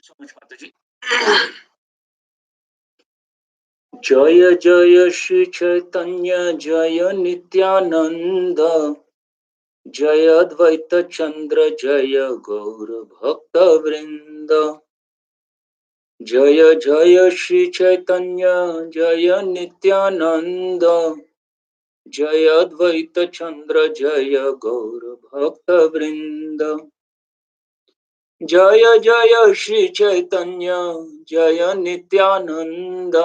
so much, Mataji. जय जय श्री चैतन्य जय नित्यानंद जय अद्वैत चंद्र जय गौर भक्त वृंद जय जय श्री चैतन्य जय नित्यानंद जय अद्वैत चंद्र जय गौर भक्त वृंद जय जय श्री चैतन्य जय नित्यानंद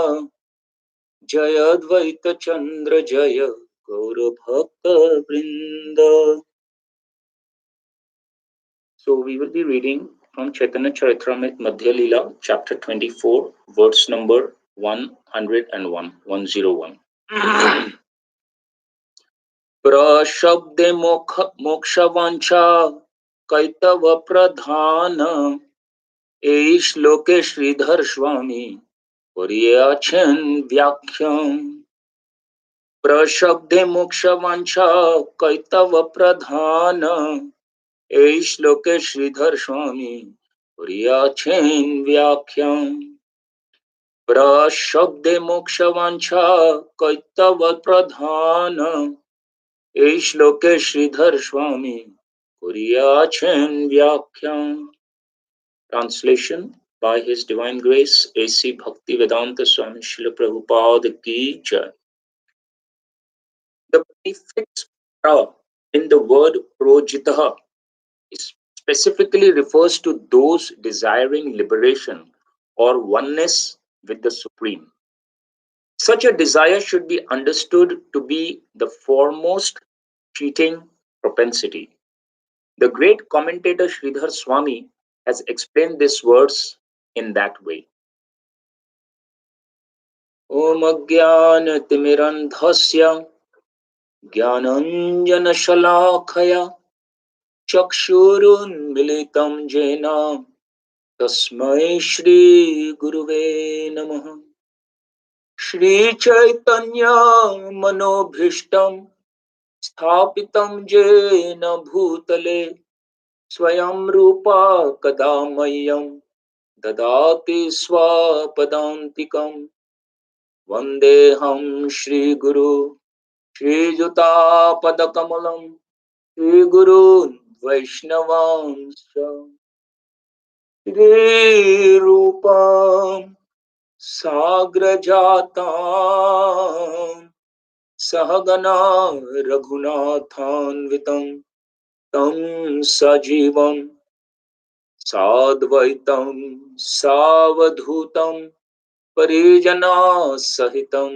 जय अद्वैत चंद्र जय गौर भक्त वृंद. So we will be reading from Chaitanya Charitamrita Madhya Leela, chapter 24, verse number 101, 101. प्रशब्दे मोक्षवांछा कैतव प्रधान ए श्लोके श्रीधर स्वामी पर्याचन व्याख्यान. प्रशब्दे मोक्षवांछा कैतव प्रधान ए श्लोके श्रीधर स्वामी पर्याचन व्याख्यान. प्रशब्दे मोक्षवांछा कैतव प्रधान ए श्लोके श्रीधर स्वामी पर्याचन व्याख्यान. Translation by His Divine Grace A.C. Bhaktivedanta Swami Srila Prabhupada Ki Jai. The prefix pra in the word projitaha specifically refers to those desiring liberation or oneness with the Supreme. Such a desire should be understood to be the foremost cheating propensity. The great commentator Sridhar Swami has explained this verse in that way. Om Ajnana-timirandhasya Jnananjana-shalakaya Chakshurunmilitam Jena Tasmai Shri Guruve Namaha. Shri Chaitanya Manobhishtam Sthapitam Jena Bhutale Swayam Rupa Kadamayam Dadati Swapadantikam Vandeham Shri Guru Shri Juta Padakamalam Shri Guru Vaishnavanscha Shri Rupam Sagrajatam Sahagana Raghunathanvitam Tam Sajivam Sadvaitam Savadhutam Parijana Sahitam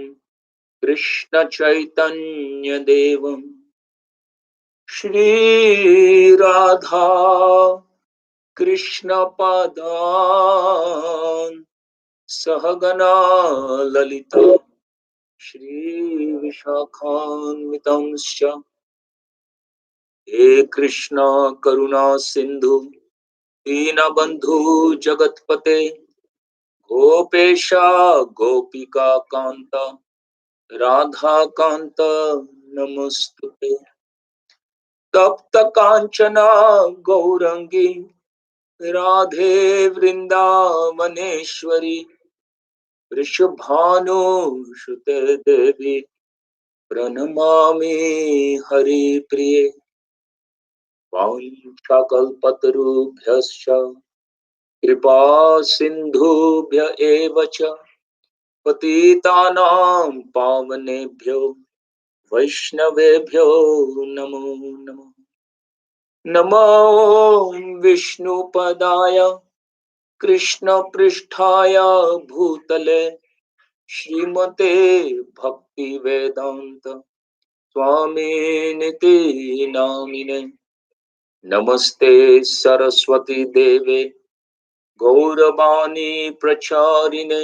Krishna Chaitanya Devam Shri Radha Krishna Padan Sahagana Lalita Shri Vishakhanvitamscha He Krishna Karuna Sindhu Deenabandhu Jagatpate Gopesha Gopika Kanta Radha Kanta Namostute Tapta Kanchana Gaurangi Radhe Vrindavaneshwari Vrishabhanu Shute Devi Pranamami Hari Priye Vanchakalpatarubhyascha Kripa Sindhubhya Evacha Patitanam Pavanebhyo Vaishnavebhyo Namo Namo. Namo Vishnupadaya Krishna Pristhaya Bhutale Srimate Bhakti Vedanta Swami Niti Namine Namaste Saraswati Deve Gauravani Pracharine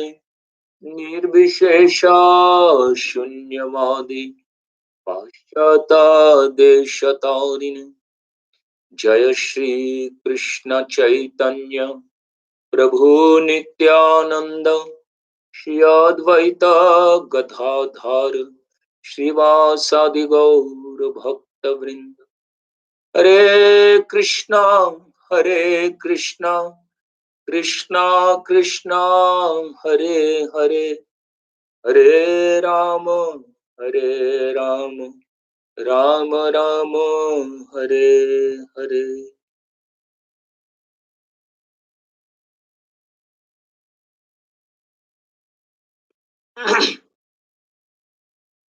Nirvishesha Shunyavadi Pashyata Deshatarine Jaya Shri Krishna Chaitanya Prabhu Nityananda Shri Advaita Gadadhar Srivasadi Gaur Bhakta Vrinda. Hare Krishna Krishna Krishna Hare Hare Hare Hare Rama Rama Rama Hare Hare.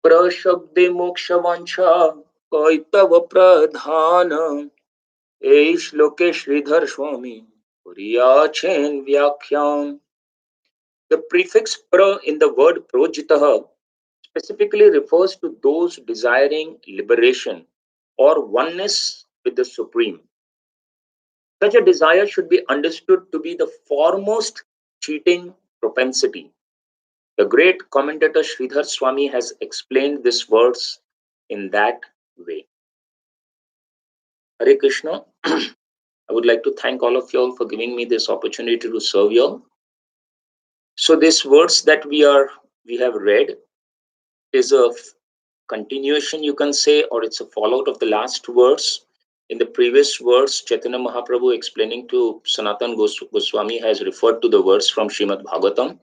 प्रशब्दे मोक्षवांछा कैतव प्रधान ए श्लोके Shridhar Swami Puriyachen Vyakhyam. The prefix pra in the word projitaha specifically refers to those desiring liberation or oneness with the Supreme. Such a desire should be understood to be the foremost cheating propensity. The great commentator Sridhar Swami has explained this verse in that way. Hare Krishna. I would like to thank all of you all for giving me this opportunity to serve you all. So this words that we have read is a continuation, you can say, or it's a fallout of the last verse. In the previous verse, Chaitanya Mahaprabhu explaining to Sanatan Goswami has referred to the verse from Srimad Bhagavatam,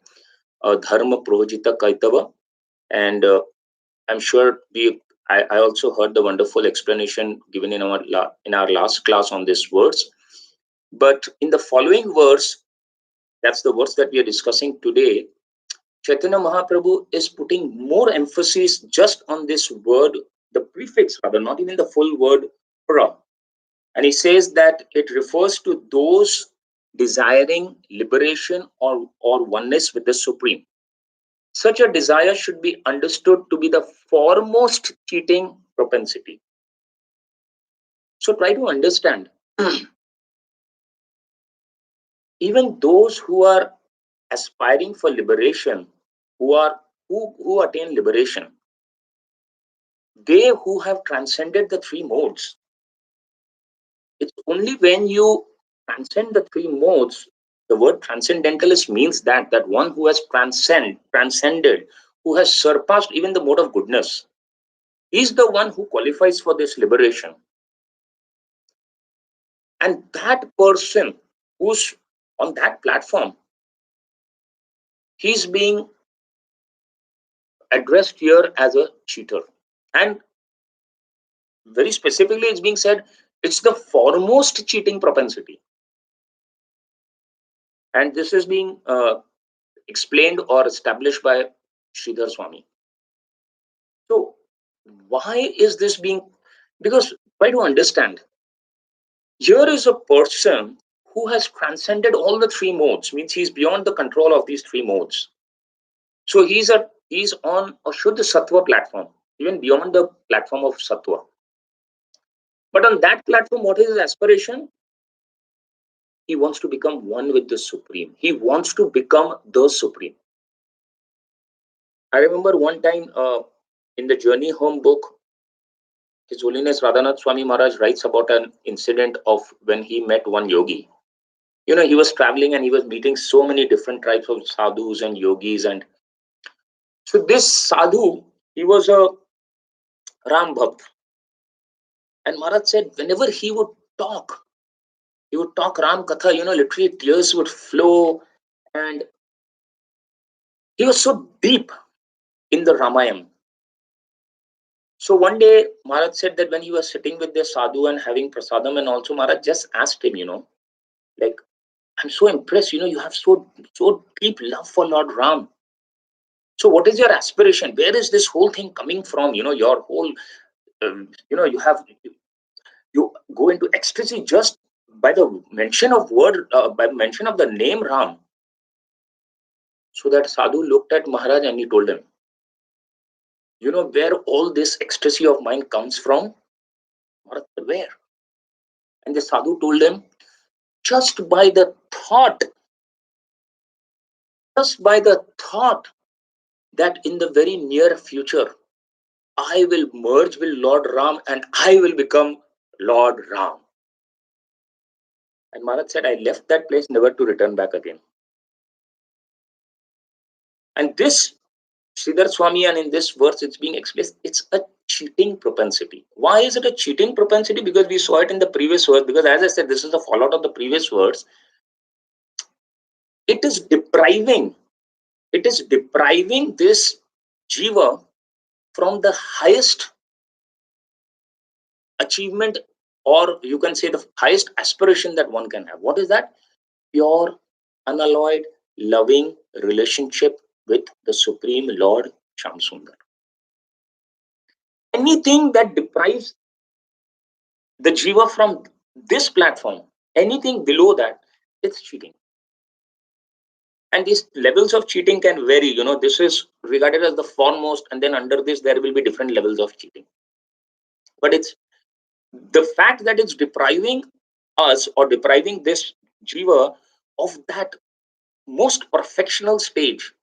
Dharma Projita Kaitava, and I'm sure I also heard the wonderful explanation given in our last class on this verse. But in the following verse, that's the verse that we are discussing today, Chaitanya Mahaprabhu is putting more emphasis just on this word, the prefix rather, not even the full word pra. And he says that it refers to those desiring liberation or oneness with the Supreme. Such a desire should be understood to be the foremost cheating propensity. So try to understand, even those who are aspiring for liberation, who attain liberation, they who have transcended the three modes. It's only when you transcend the three modes, the word transcendentalist means that one who has transcended, who has surpassed even the mode of goodness, is the one who qualifies for this liberation. And that person who's on that platform, he's being addressed here as a cheater. And very specifically, it's being said it's the foremost cheating propensity. And this is being explained or established by Sridhar Swami. So, why is this being? Because try to understand. Here is a person who has transcended all the three modes, means he's beyond the control of these three modes. So he's on a Shuddha Sattva platform, even beyond the platform of Sattva. But on that platform, what is his aspiration? He wants to become one with the Supreme. He wants to become the Supreme. I remember one time in the Journey Home book, His Holiness Radhanath Swami Maharaj writes about an incident of when he met one yogi. You know, he was traveling and he was meeting so many different types of sadhus and yogis. And so this sadhu, he was a Ram Bhakt. And Maharaj said, whenever he would talk Ram Katha, you know, literally tears would flow. And he was so deep in the Ramayana. So one day, Maharaj said that when he was sitting with the sadhu and having prasadam, and also Maharaj just asked him, you know, like, I'm so impressed, you know, you have so deep love for Lord Ram. So what is your aspiration? Where is this whole thing coming from? You know, your whole, you know, you go into ecstasy just by the mention of by mention of the name Ram. So that sadhu looked at Maharaj and he told him, you know, where all this ecstasy of mine comes from? Maharaj said, where? And the sadhu told him, just by the thought, just by the thought that in the very near future, I will merge with Lord Ram and I will become Lord Ram. And Maharaj said, I left that place never to return back again. And this Sridhar Swami, and in this verse, it's being expressed, it's a cheating propensity. Why is it a cheating propensity? Because we saw it in the previous verse. Because as I said, this is the fallout of the previous verse. it is depriving this jiva from the highest achievement, or you can say the highest aspiration that one can have. What is that? Pure, unalloyed, loving relationship with the Supreme Lord Shamsundar. Anything that deprives the jiva from this platform, anything below that, it's cheating. And these levels of cheating can vary. This is regarded as the foremost, and then under this there will be different levels of cheating. But it's the fact that it's depriving us, or depriving this jiva, of that most perfectional stage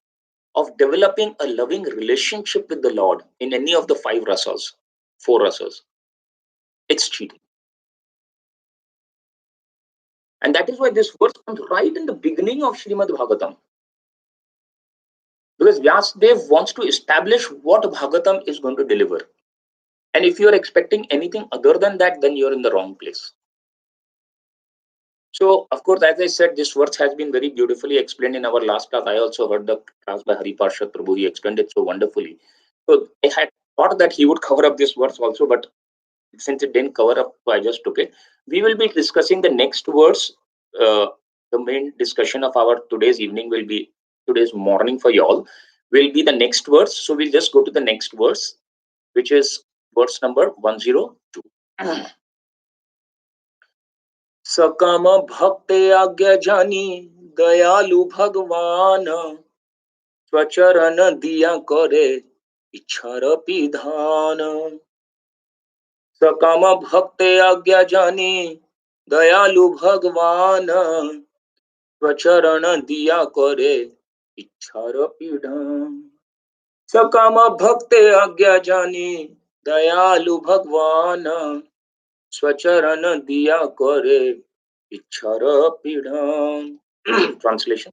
of developing a loving relationship with the Lord in any of the four rasas. It's cheating. And that is why this verse comes right in the beginning of Srimad Bhagavatam. Because Vyasadeva wants to establish what Bhagavatam is going to deliver. And if you are expecting anything other than that, then you're in the wrong place. So, of course, as I said, this verse has been very beautifully explained in our last class. I also heard the class by Hari Parshad Prabhu. He explained it so wonderfully. So, I had thought that he would cover up this verse also, but since it didn't cover up, so I just took it. We will be discussing the next verse. The main discussion of our today's evening will be, today's morning for y'all, will be the next verse. So, we'll just go to the next verse, which is verse number 102. सकम भक्त आज्ञा जानी दयालु भगवान स्वचरण दिया करे इच्छार विधान। सकम भक्त आज्ञा जानी दयालु भगवान स्वचरण दिया करे इच्छार विधान। सकम भक्त आज्ञा जानी दयालु भगवान स्वचरण दिया करे इच्छार पीड़न। Translation: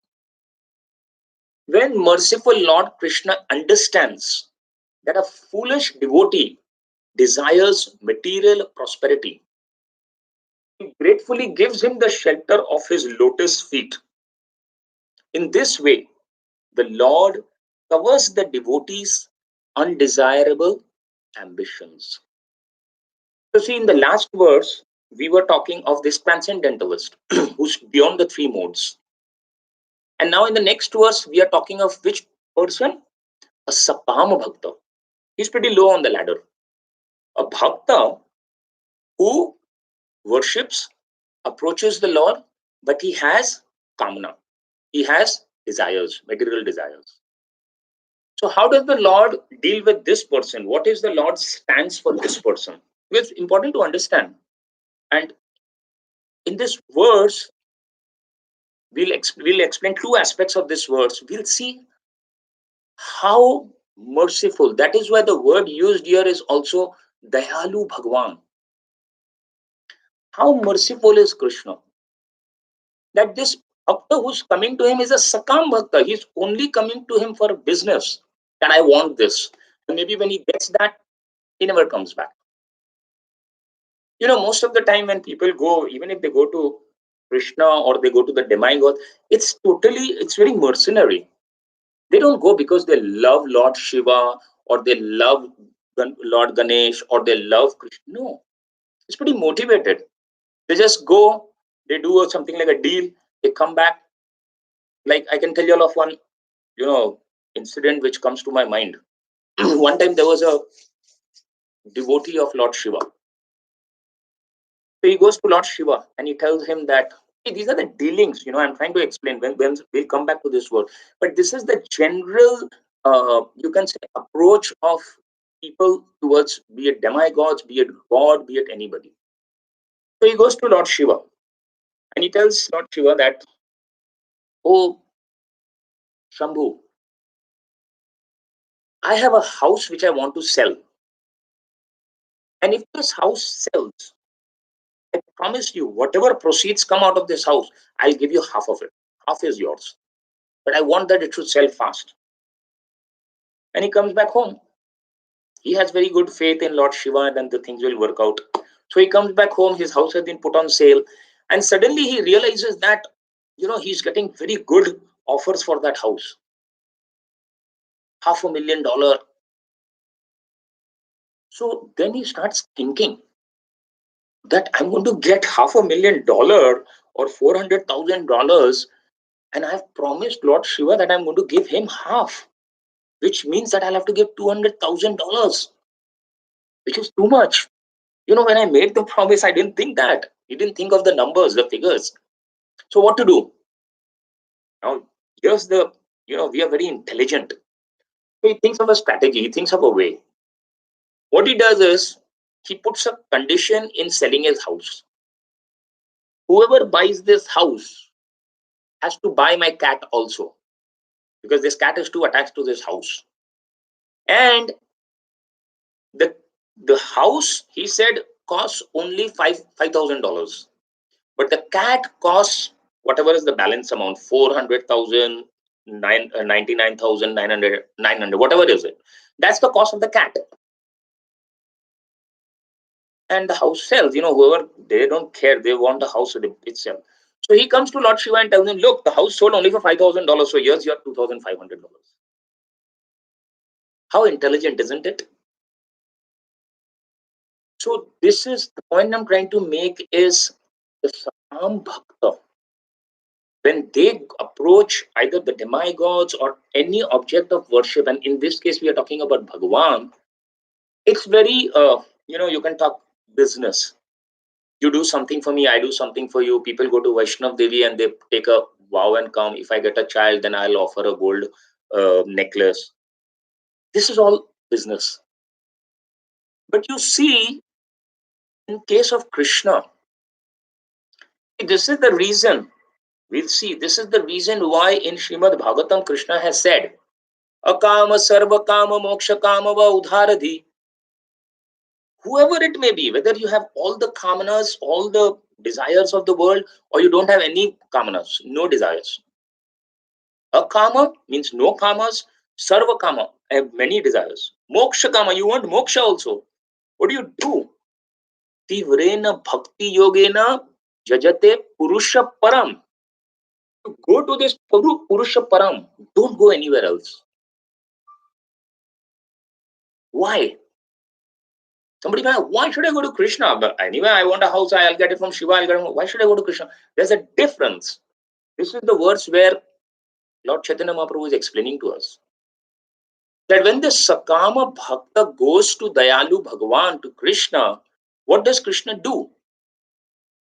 when merciful Lord Krishna understands that a foolish devotee desires material prosperity, he gratefully gives him the shelter of his lotus feet. In this way, the Lord covers the devotee's undesirable ambitions. So, see, in the last verse, we were talking of this transcendentalist who's beyond the three modes. And now in the next verse, we are talking of which person? A Sapama Bhakta. He's pretty low on the ladder. A Bhakta who worships, approaches the Lord, but he has kamana. He has desires, material desires. So how does the Lord deal with this person? What is the Lord's stance for this person? It's important to understand. And in this verse, we'll explain two aspects of this verse. We'll see how merciful. That is why the word used here is also Dayalu Bhagwan. How merciful is Krishna? That this Bhakta who's coming to him is a Sakam Bhakta. He's only coming to him for business. That I want this. And maybe when he gets that, he never comes back. Most of the time when people go, even if they go to Krishna or they go to the demigod, it's very mercenary. They don't go because they love Lord Shiva or they love Lord Ganesh or they love Krishna. No, it's pretty motivated. They just go, they do something like a deal, they come back. Like I can tell you all of one, incident which comes to my mind. One time there was a devotee of Lord Shiva. So he goes to Lord Shiva and he tells him that, hey, these are the dealings, I'm trying to explain when we'll come back to this word. But this is the general, you can say, approach of people towards, be it demigods, be it God, be it anybody. So he goes to Lord Shiva and he tells Lord Shiva that, oh, Shambhu, I have a house which I want to sell. And if this house sells, I promise you, whatever proceeds come out of this house, I'll give you half of it. Half is yours. But I want that it should sell fast. And he comes back home. He has very good faith in Lord Shiva and then the things will work out. So he comes back home, his house has been put on sale. And suddenly he realizes that He's getting very good offers for that house. $500,000. So then he starts thinking that I'm going to get $500,000 or $400,000, and I've promised Lord Shiva that I'm going to give him half, which means that I'll have to give $200,000, which is too much. When I made the promise, I didn't think that. He didn't think of the numbers, the figures. So what to do? Now, here's we are very intelligent. So he thinks of a strategy, he thinks of a way. What he does is, he puts a condition in selling his house. Whoever buys this house has to buy my cat also, because this cat is too attached to this house. And the the house, he said, costs only $5,000, but the cat costs whatever is the balance amount, 400,000, 99,900, 900, whatever is it. That's the cost of the cat. And the house sells. Whoever, they don't care, they want the house itself. So he comes to Lord Shiva and tells him, look, the house sold only for $5,000, so here's your $2,500. How intelligent, isn't it? So this is the point I'm trying to make, is the Sakam Bhakta, when they approach either the demigods or any object of worship, and in this case we are talking about Bhagavan, it's very, you can talk business. You do something for me, I do something for you. People go to Vaishnav Devi and they take a vow and come. If I get a child, then I'll offer a gold necklace. This is all business. But you see, in case of Krishna, this is the reason, we'll see, this is the reason why in Srimad Bhagavatam, Krishna has said, Akama sarva kama moksha kama va udharadhi. Whoever it may be, whether you have all the kamanas, all the desires of the world, or you don't have any kamanas, no desires. Akama means no kamas, sarva kama, I have many desires. Moksha kama, you want moksha also. What do? Tivrena bhakti yogena jajate purusha param. You go to this purusha param. Don't go anywhere else. Why? Somebody might, why should I go to Krishna? But anyway, I want a house, I'll get it from Shiva. Why should I go to Krishna? There's a difference. This is the words where Lord Chaitanya Mahaprabhu is explaining to us. That when the Sakama Bhakta goes to Dayalu Bhagavan, to Krishna, what does Krishna do?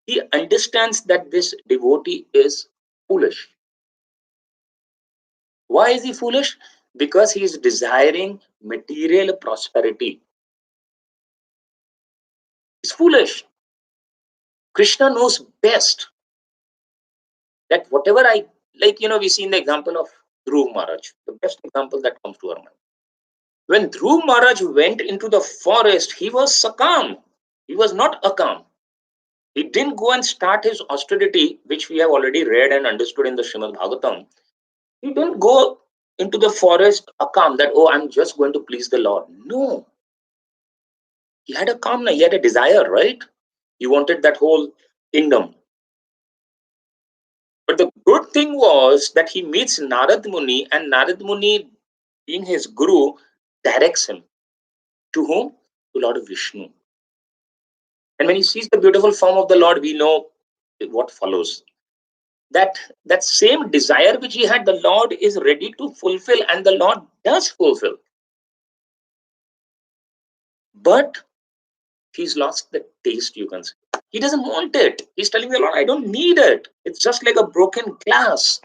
He understands that this devotee is foolish. Why is he foolish? Because he is desiring material prosperity. He's foolish. Krishna knows best that whatever we see in the example of Dhruv Maharaj, the best example that comes to our mind. When Dhruv Maharaj went into the forest, he was Sakam. He was not Akam. He didn't go and start his austerity, which we have already read and understood in the Srimad Bhagavatam. He didn't go into the forest Akam, that, oh, I'm just going to please the Lord. No. He had a kamna, he had a desire, right? He wanted that whole kingdom. But the good thing was that he meets Narad Muni, and Narad Muni, being his guru, directs him. To whom? To Lord Vishnu. And when he sees the beautiful form of the Lord, we know what follows. That same desire which he had, the Lord is ready to fulfill, and the Lord does fulfill. But he's lost the taste, you can say. He doesn't want it. He's telling the Lord, I don't need it. It's just like a broken glass.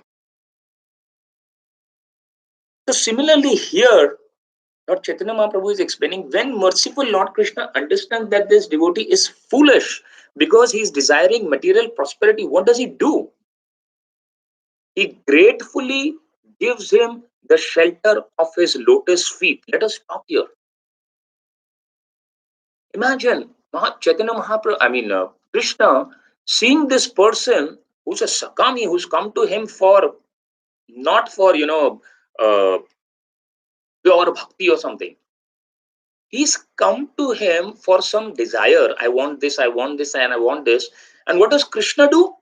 So similarly here, Lord Chaitanya Mahaprabhu is explaining, when merciful Lord Krishna understands that this devotee is foolish because he is desiring material prosperity, what does he do? He gratefully gives him the shelter of his lotus feet. Let us stop here. Imagine Chaitanya Mahaprabhu, Krishna, seeing this person who's a Sakami, who's come to him for, not for, pure bhakti or something. He's come to him for some desire. I want this, and I want this. And what does Krishna do?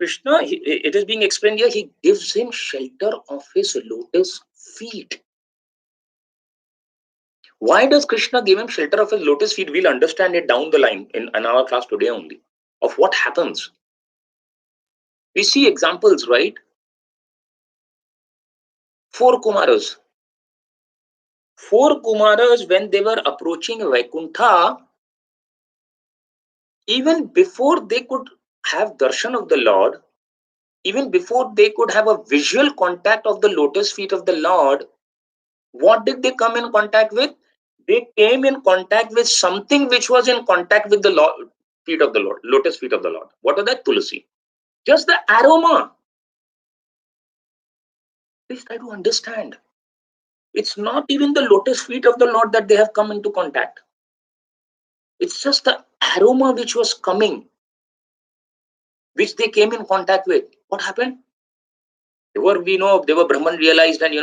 Krishna, it is being explained here, he gives him shelter of his lotus feet. Why does Krishna give him shelter of his lotus feet? We'll understand it down the line in our class today only, of what happens. We see examples, right? 4 Kumaras. 4 Kumaras, when they were approaching Vaikuntha, even before they could have darshan of the Lord, even before they could have a visual contact of the lotus feet of the Lord, what did they come in contact with? They came in contact with something which was in contact with the Lord, feet of the Lord, lotus feet of the Lord. What was that? Tulsi. Just the aroma. Please try to understand. It's not even the lotus feet of the Lord that they have come into contact. It's just the aroma which was coming, which they came in contact with. What happened? They were Brahman realized, and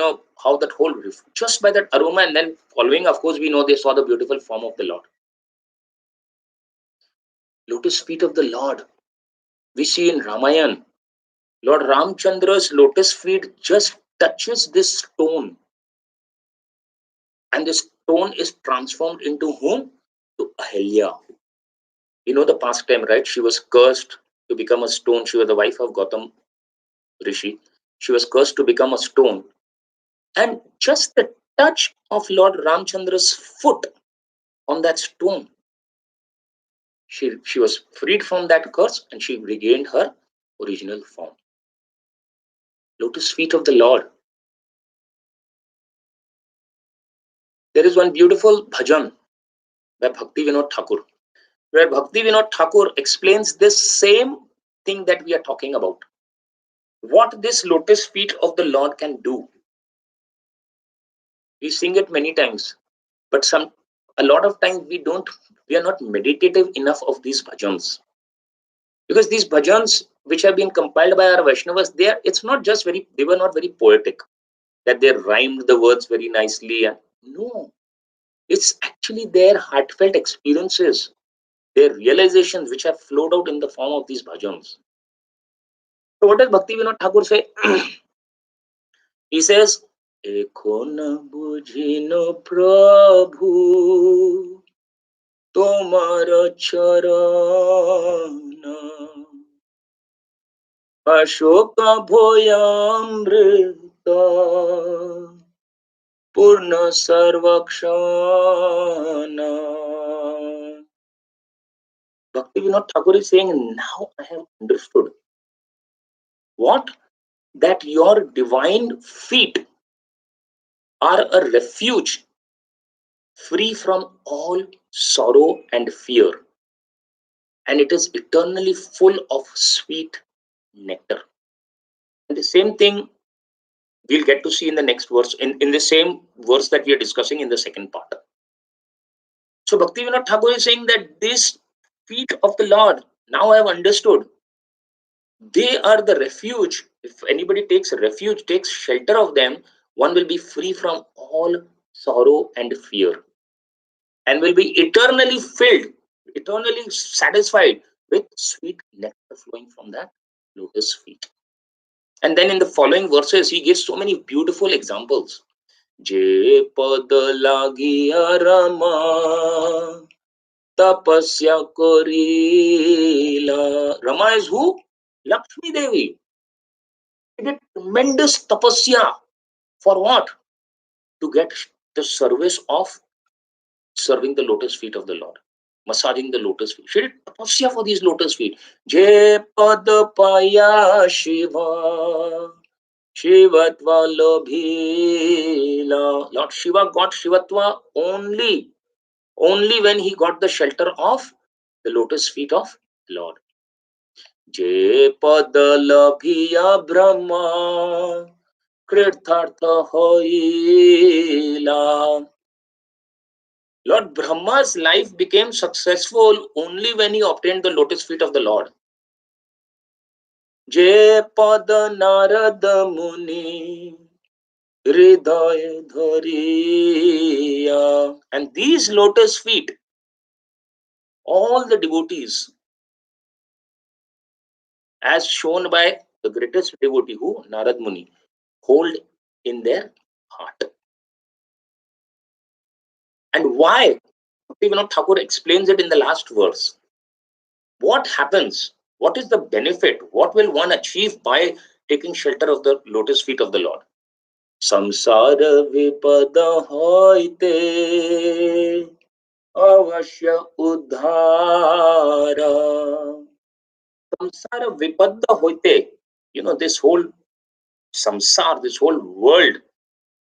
how that whole, just by that aroma, and then following, of course, we know they saw the beautiful form of the Lord. Lotus feet of the Lord. We see in Ramayana, Lord Ramachandra's lotus feet just touches this stone, and this stone is transformed into whom? To Ahilya. You know the pastime, right? She was cursed to become a stone. She was the wife of Gautam Rishi. She was cursed to become a stone. And just the touch of Lord Ramachandra's foot on that stone, she was freed from that curse and she regained her original form. Lotus feet of the Lord. There is one beautiful bhajan by Bhakti Vinod Thakur, where Bhakti Vinod Thakur explains this same thing that we are talking about. What this lotus feet of the Lord can do. We sing it many times, but a lot of times we are not meditative enough of these bhajans, because these bhajans which have been compiled by our Vaishnavas, they were not very poetic, that they rhymed the words very nicely, and no, it's actually their heartfelt experiences, their realizations which have flowed out in the form of these bhajans. So what does Bhakti Vinod Thakur say? He says, Ekhon bujhino prabhu tomar charana ashoka bhoyamrita purna sarvakshana. Bhakti Vinod Thakur is saying, now I have understood what? That your divine feet are a refuge free from all sorrow and fear, and it is eternally full of sweet nectar. And the same thing we'll get to see in the next verse, in the same verse that we are discussing in the second part. So Bhakti Vinod Thakur is saying that these feet of the Lord, now I have understood, they are the refuge. If anybody takes refuge, takes shelter of them, one will be free from all sorrow and fear, and will be eternally filled, eternally satisfied with sweet nectar flowing from that lotus feet. And then in the following verses, he gives so many beautiful examples. Je pad lagiya Rama tapasya korila. Rama is who? Lakshmi Devi. He did tremendous tapasya. For what? To get the service of serving the lotus feet of the Lord, massaging the lotus feet. She did tapasya for these lotus feet. Je pad paya Shiva Shivatva lobhila. Lord Shiva got Shivatva only when he got the shelter of the lotus feet of the Lord. Je pad labhiya Brahma Kritartha hoila. Lord Brahma's life became successful only when he obtained the lotus feet of the Lord. Je pad Narada Muni Hridaya Dhariya. And these lotus feet, all the devotees as shown by the greatest devotee who Narad Muni hold in their heart. And why? Thakur explains it in the last verse. What happens? What is the benefit? What will one achieve by taking shelter of the lotus feet of the Lord? Samsara vipada hoite avashya udhara. Samsara vipada hoite. This whole samsar, this whole world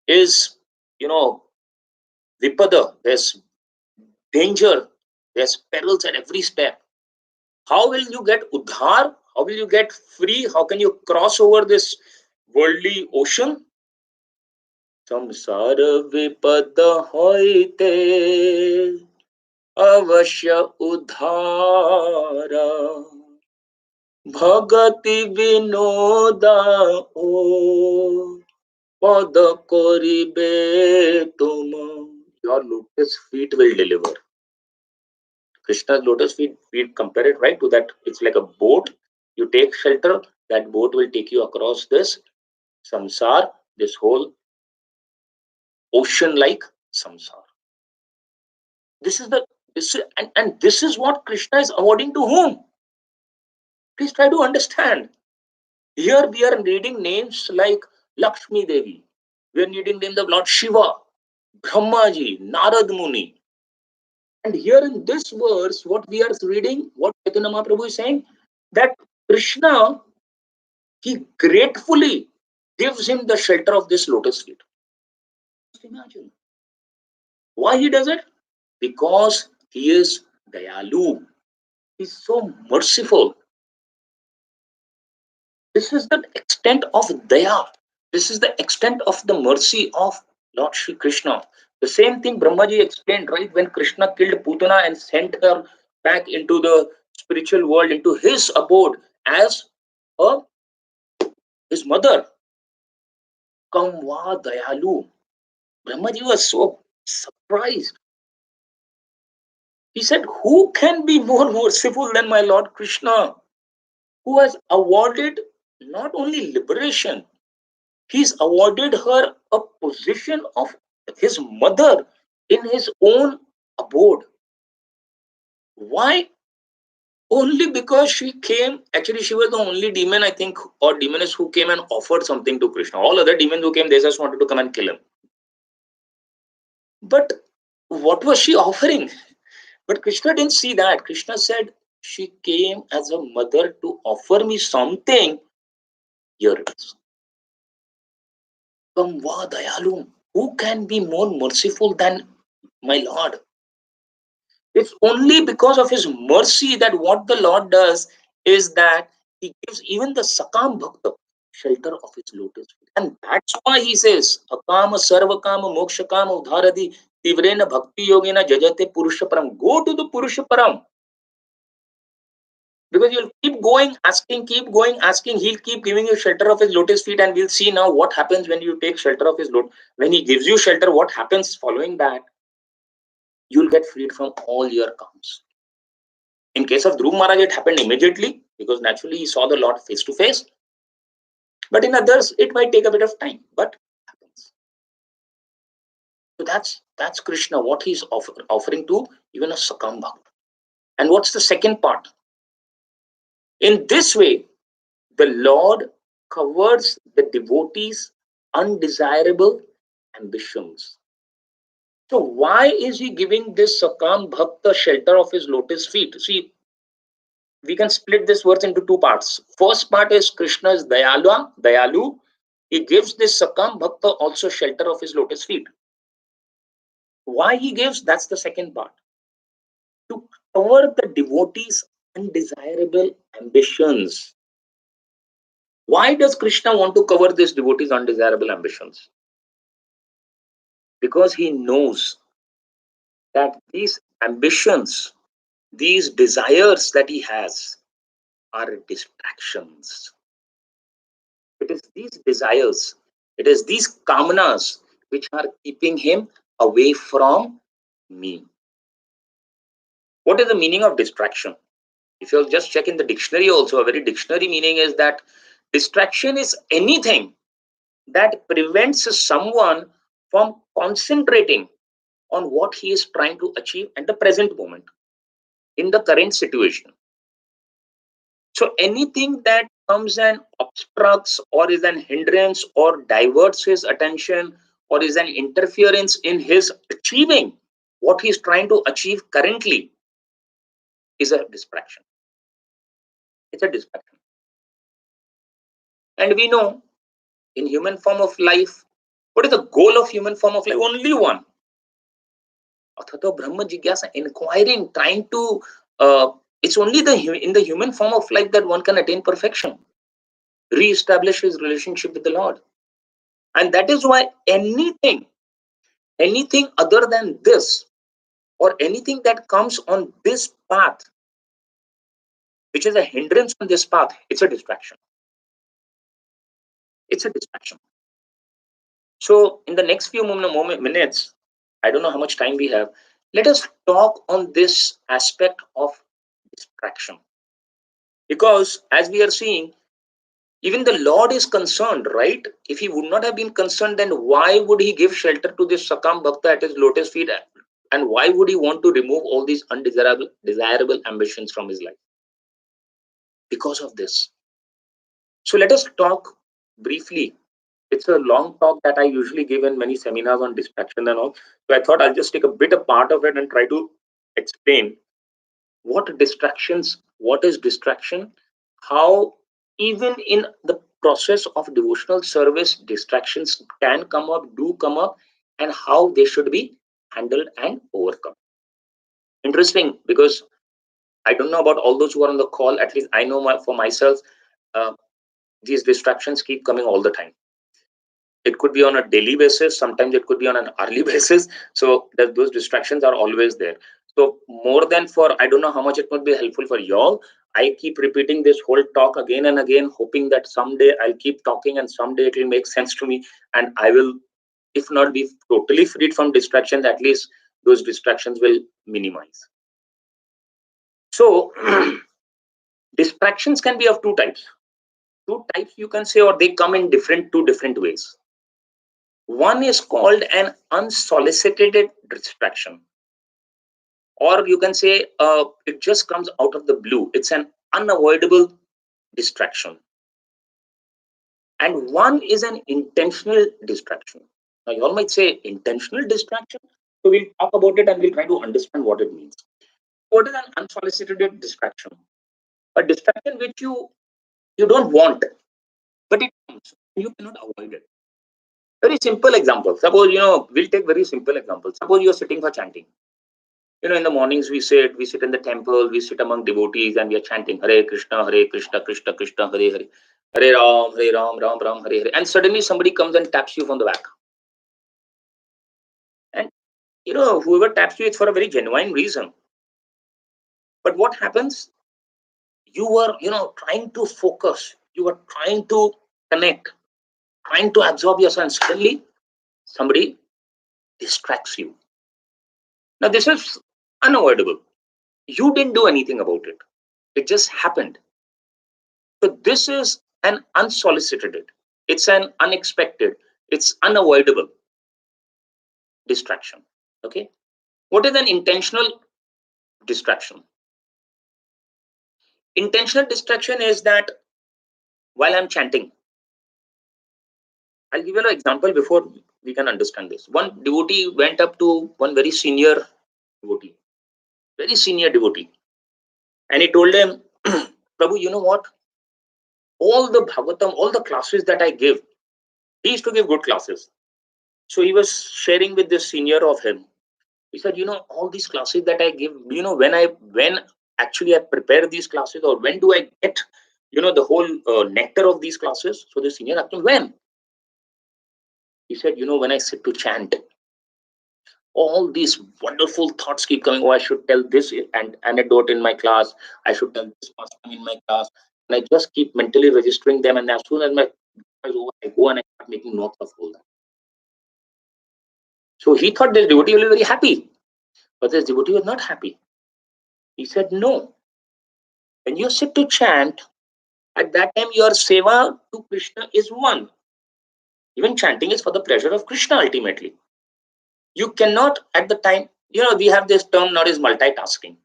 is, vipada. There's danger, there's perils at every step. How will you get udhar? How will you get free? How can you cross over this worldly ocean? Samsara vipada hoite avashya udhara bhagati vinoda o pada koribe tuma. Your lotus feet will deliver. Krishna's lotus feet compare it right to that. It's like a boat. You take shelter, that boat will take you across this samsar, this whole ocean like samsar. This is the this is, and this is what Krishna is awarding to whom? Please try to understand. Here we are reading names like Lakshmi Devi. We are reading names of Lord Shiva, Brahmaji, Narad Muni. And here in this verse, what we are reading, what Chaitanya Mahaprabhu is saying, that Krishna, he gratefully gives him the shelter of this lotus feet. Just imagine. Why he does it? Because he is Dayalu. He's so merciful. This is the extent of Daya. This is the extent of the mercy of Lord Shri Krishna. The same thing Brahmaji explained, right? When Krishna killed Putana and sent her back into the spiritual world, into his abode as a, his mother. Kamva Dayalu. Brahmaji was so surprised. He said, who can be more merciful than my Lord Krishna, who has awarded not only liberation, he's awarded her a position of his mother in his own abode. Why? Only because she came, actually she was the only demon, I think, or demoness who came and offered something to Krishna. All other demons who came, they just wanted to come and kill him. But what was she offering? But Krishna didn't see that. Krishna said, she came as a mother to offer me something. Here it is. Kamva Dayalu. Who can be more merciful than my Lord? It's only because of his mercy that what the Lord does is that he gives even the Sakam Bhakta shelter of his lotus feet. And that's why he says, Akama Sarvakama Mokshakama Udharadi Tivrena Bhakti Yogena Jajate Purusha Param. Go to the Purusha Param. Because you'll keep going, asking, keep going, asking, he'll keep giving you shelter of his lotus feet, and we'll see now what happens when you take shelter of his lotus. When he gives you shelter, what happens following that? You'll get freed from all your karmas. In case of Dhruv Maharaj, it happened immediately because naturally he saw the Lord face to face. But in others, it might take a bit of time, but it happens. So that's Krishna, what he's offering to even a Sakam Bhakt. And what's the second part? In this way, the Lord covers the devotees' undesirable ambitions. So why is he giving this Sakam Bhakta shelter of his lotus feet? See, we can split this verse into two parts. First part is Krishna's Dayalu. He gives this Sakam Bhakta also shelter of his lotus feet. Why he gives? That's the second part. To cover the devotees' undesirable ambitions. Why does Krishna want to cover this devotees' undesirable ambitions? Because he knows that these ambitions, these desires that he has are distractions. It is these desires, it is these kamanas which are keeping him away from me. What is the meaning of distraction? If you'll just check in the dictionary also, a very dictionary meaning is that distraction is anything that prevents someone from concentrating on what he is trying to achieve at the present moment in the current situation. So anything that comes and obstructs or is an hindrance or diverts his attention or is an interference in his achieving what he is trying to achieve currently is a distraction. It's a distraction. And we know in human form of life, what is the goal of human form of life? Only one. Athato Brahma Jigyasa, inquiring, trying to, it's only in the human form of life that one can attain perfection, re-establish his relationship with the Lord. And that is why anything other than this, or anything that comes on this path, which is a hindrance on this path, it's a distraction. It's a distraction. So in the next few minutes, I don't know how much time we have, let us talk on this aspect of distraction. Because as we are seeing, even the Lord is concerned, right? If he would not have been concerned, then why would he give shelter to this Sakam Bhakta at his lotus feet? And why would he want to remove all these desirable ambitions from his life? Because of this. So let us talk briefly. It's a long talk that I usually give in many seminars on distraction and all. So I thought I'll just take a bit of part of it and try to explain what is distraction, how even in the process of devotional service, distractions can come up, do come up, and how they should be handled and overcome. Interesting, because I don't know about all those who are on the call, at least I know for myself, uh, these distractions keep coming all the time. It could be on a daily basis, sometimes it could be on an hourly basis. So those distractions are always there. So more than for, I don't know how much it would be helpful for y'all, I keep repeating this whole talk again and again, hoping that someday I'll keep talking and someday it will make sense to me, and I will, if not be totally freed from distractions, at least those distractions will minimize. So distractions can be of two types you can say, or they come in two different ways. One is called an unsolicited distraction, or you can say it just comes out of the blue. It's an unavoidable distraction. And one is an intentional distraction. Now, you all might say intentional distraction. So we'll talk about it and we'll try to understand what it means. What is an unsolicited distraction? A distraction which you don't want, but it comes. You cannot avoid it. Very simple example. Suppose, we'll take very simple example. Suppose you're sitting for chanting. In the mornings we sit in the temple, we sit among devotees and we are chanting Hare Krishna, Krishna Krishna, Hare Hare, Hare Ram, Ram Ram, Hare Hare. And suddenly somebody comes and taps you from the back. And, whoever taps you, it's for a very genuine reason. But what happens? You were, trying to focus. You were trying to connect, trying to absorb yourself, and suddenly somebody distracts you. Now, this is unavoidable. You didn't do anything about it. It just happened. So this is an unsolicited, it's an unexpected, it's unavoidable distraction. Okay. What is an intentional distraction? Intentional distraction is that while I'm chanting, I'll give you an example before we can understand this. One devotee went up to one devotee, very senior devotee, and he told him, Prabhu, you know what? All the Bhagavatam, all the classes that I give, he used to give good classes. So he was sharing with this senior of him. He said, all these classes that I give, when actually I prepare these classes, or when do I get, the whole nectar of these classes? So the senior asked him, when? He said, when I sit to chant, all these wonderful thoughts keep coming. Oh, I should tell this and anecdote in my class. I should tell this pastime in my class. And I just keep mentally registering them. And as soon as my class is over, I go and I start making notes of all that. So he thought this devotee will be very happy. But this devotee was not happy. He said, no. When you sit to chant, at that time your seva to Krishna is one. Even chanting is for the pleasure of Krishna ultimately. You cannot at the time, we have this term now is multitasking.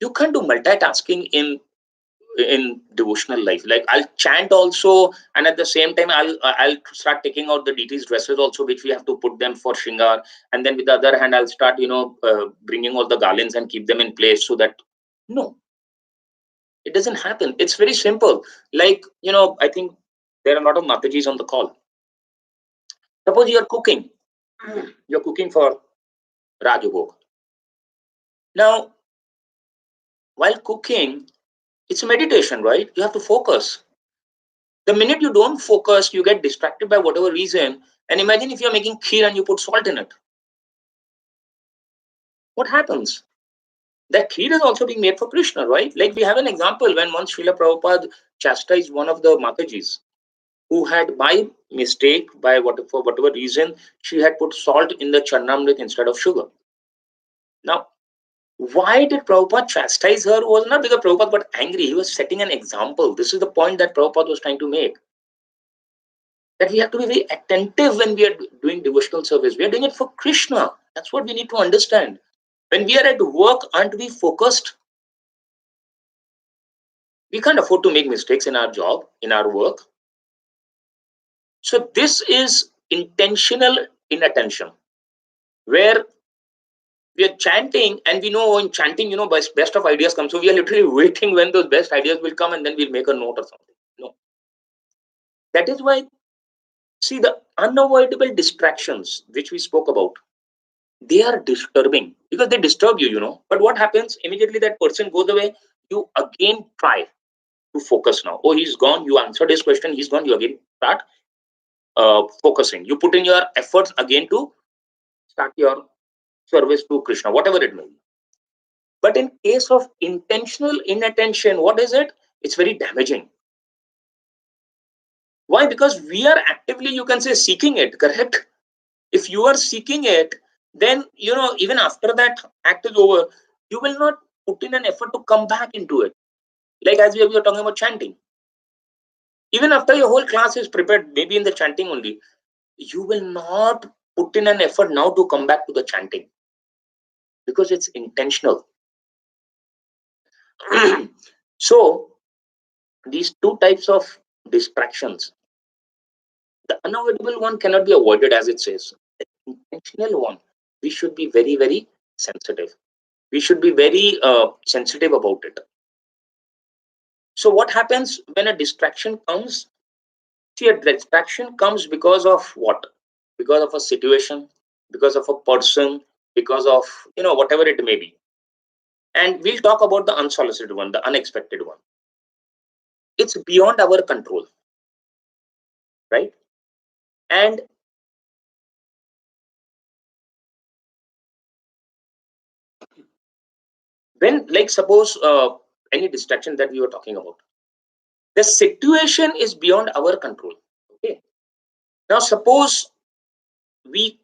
You can't do multitasking in devotional life. Like I'll chant also, and at the same time I'll start taking out the deities dresses also, which we have to put them for shingar, and then with the other hand I'll start bringing all the garlands and keep them in place, so that no, it doesn't happen. It's very simple. Like, I think there are a lot of matajis on the call. Suppose you're cooking. You're cooking for Rajabhog. Now, while cooking, it's a meditation, right? You have to focus. The minute you don't focus, you get distracted by whatever reason. And imagine if you're making kheer and you put salt in it. What happens? That kheer is also being made for Krishna, right? Like we have an example when once Srila Prabhupada chastised one of the Matajis who had, by mistake, for whatever reason, she had put salt in the Charnamrit instead of sugar. Now, why did Prabhupada chastise her? Was not because Prabhupada got angry. He was setting an example. This is the point that Prabhupada was trying to make. That we have to be very attentive when we are doing devotional service. We are doing it for Krishna. That's what we need to understand. When we are at work, aren't we focused? We can't afford to make mistakes in our job, in our work. So this is intentional inattention, where we are chanting and we know in chanting, best of ideas come. So we are literally waiting when those best ideas will come and then we'll make a note or something. No. That is why, see, the unavoidable distractions which we spoke about, they are disturbing because they disturb you. But what happens immediately that person goes away, you again try to focus now. Oh, he's gone. You answered his question. He's gone. You again start focusing. You put in your efforts again to start your service to Krishna, whatever it may be. But in case of intentional inattention, what is it? It's very damaging. Why? Because we are actively, you can say, seeking it, correct? If you are seeking it, then, even after that act is over, you will not put in an effort to come back into it. Like as we were talking about chanting. Even after your whole class is prepared, maybe in the chanting only, you will not put in an effort now to come back to the chanting because it's intentional. So, these two types of distractions, the unavoidable one cannot be avoided, as it says. The intentional one, we should be very, very sensitive. We should be very sensitive about it. So, what happens when a distraction comes? See, a distraction comes because of what? Because of a situation, because of a person, because of, whatever it may be. And we'll talk about the unsolicited one, the unexpected one. It's beyond our control, right? And when, like, suppose any distraction that we were talking about, the situation is beyond our control. Okay. Now, suppose we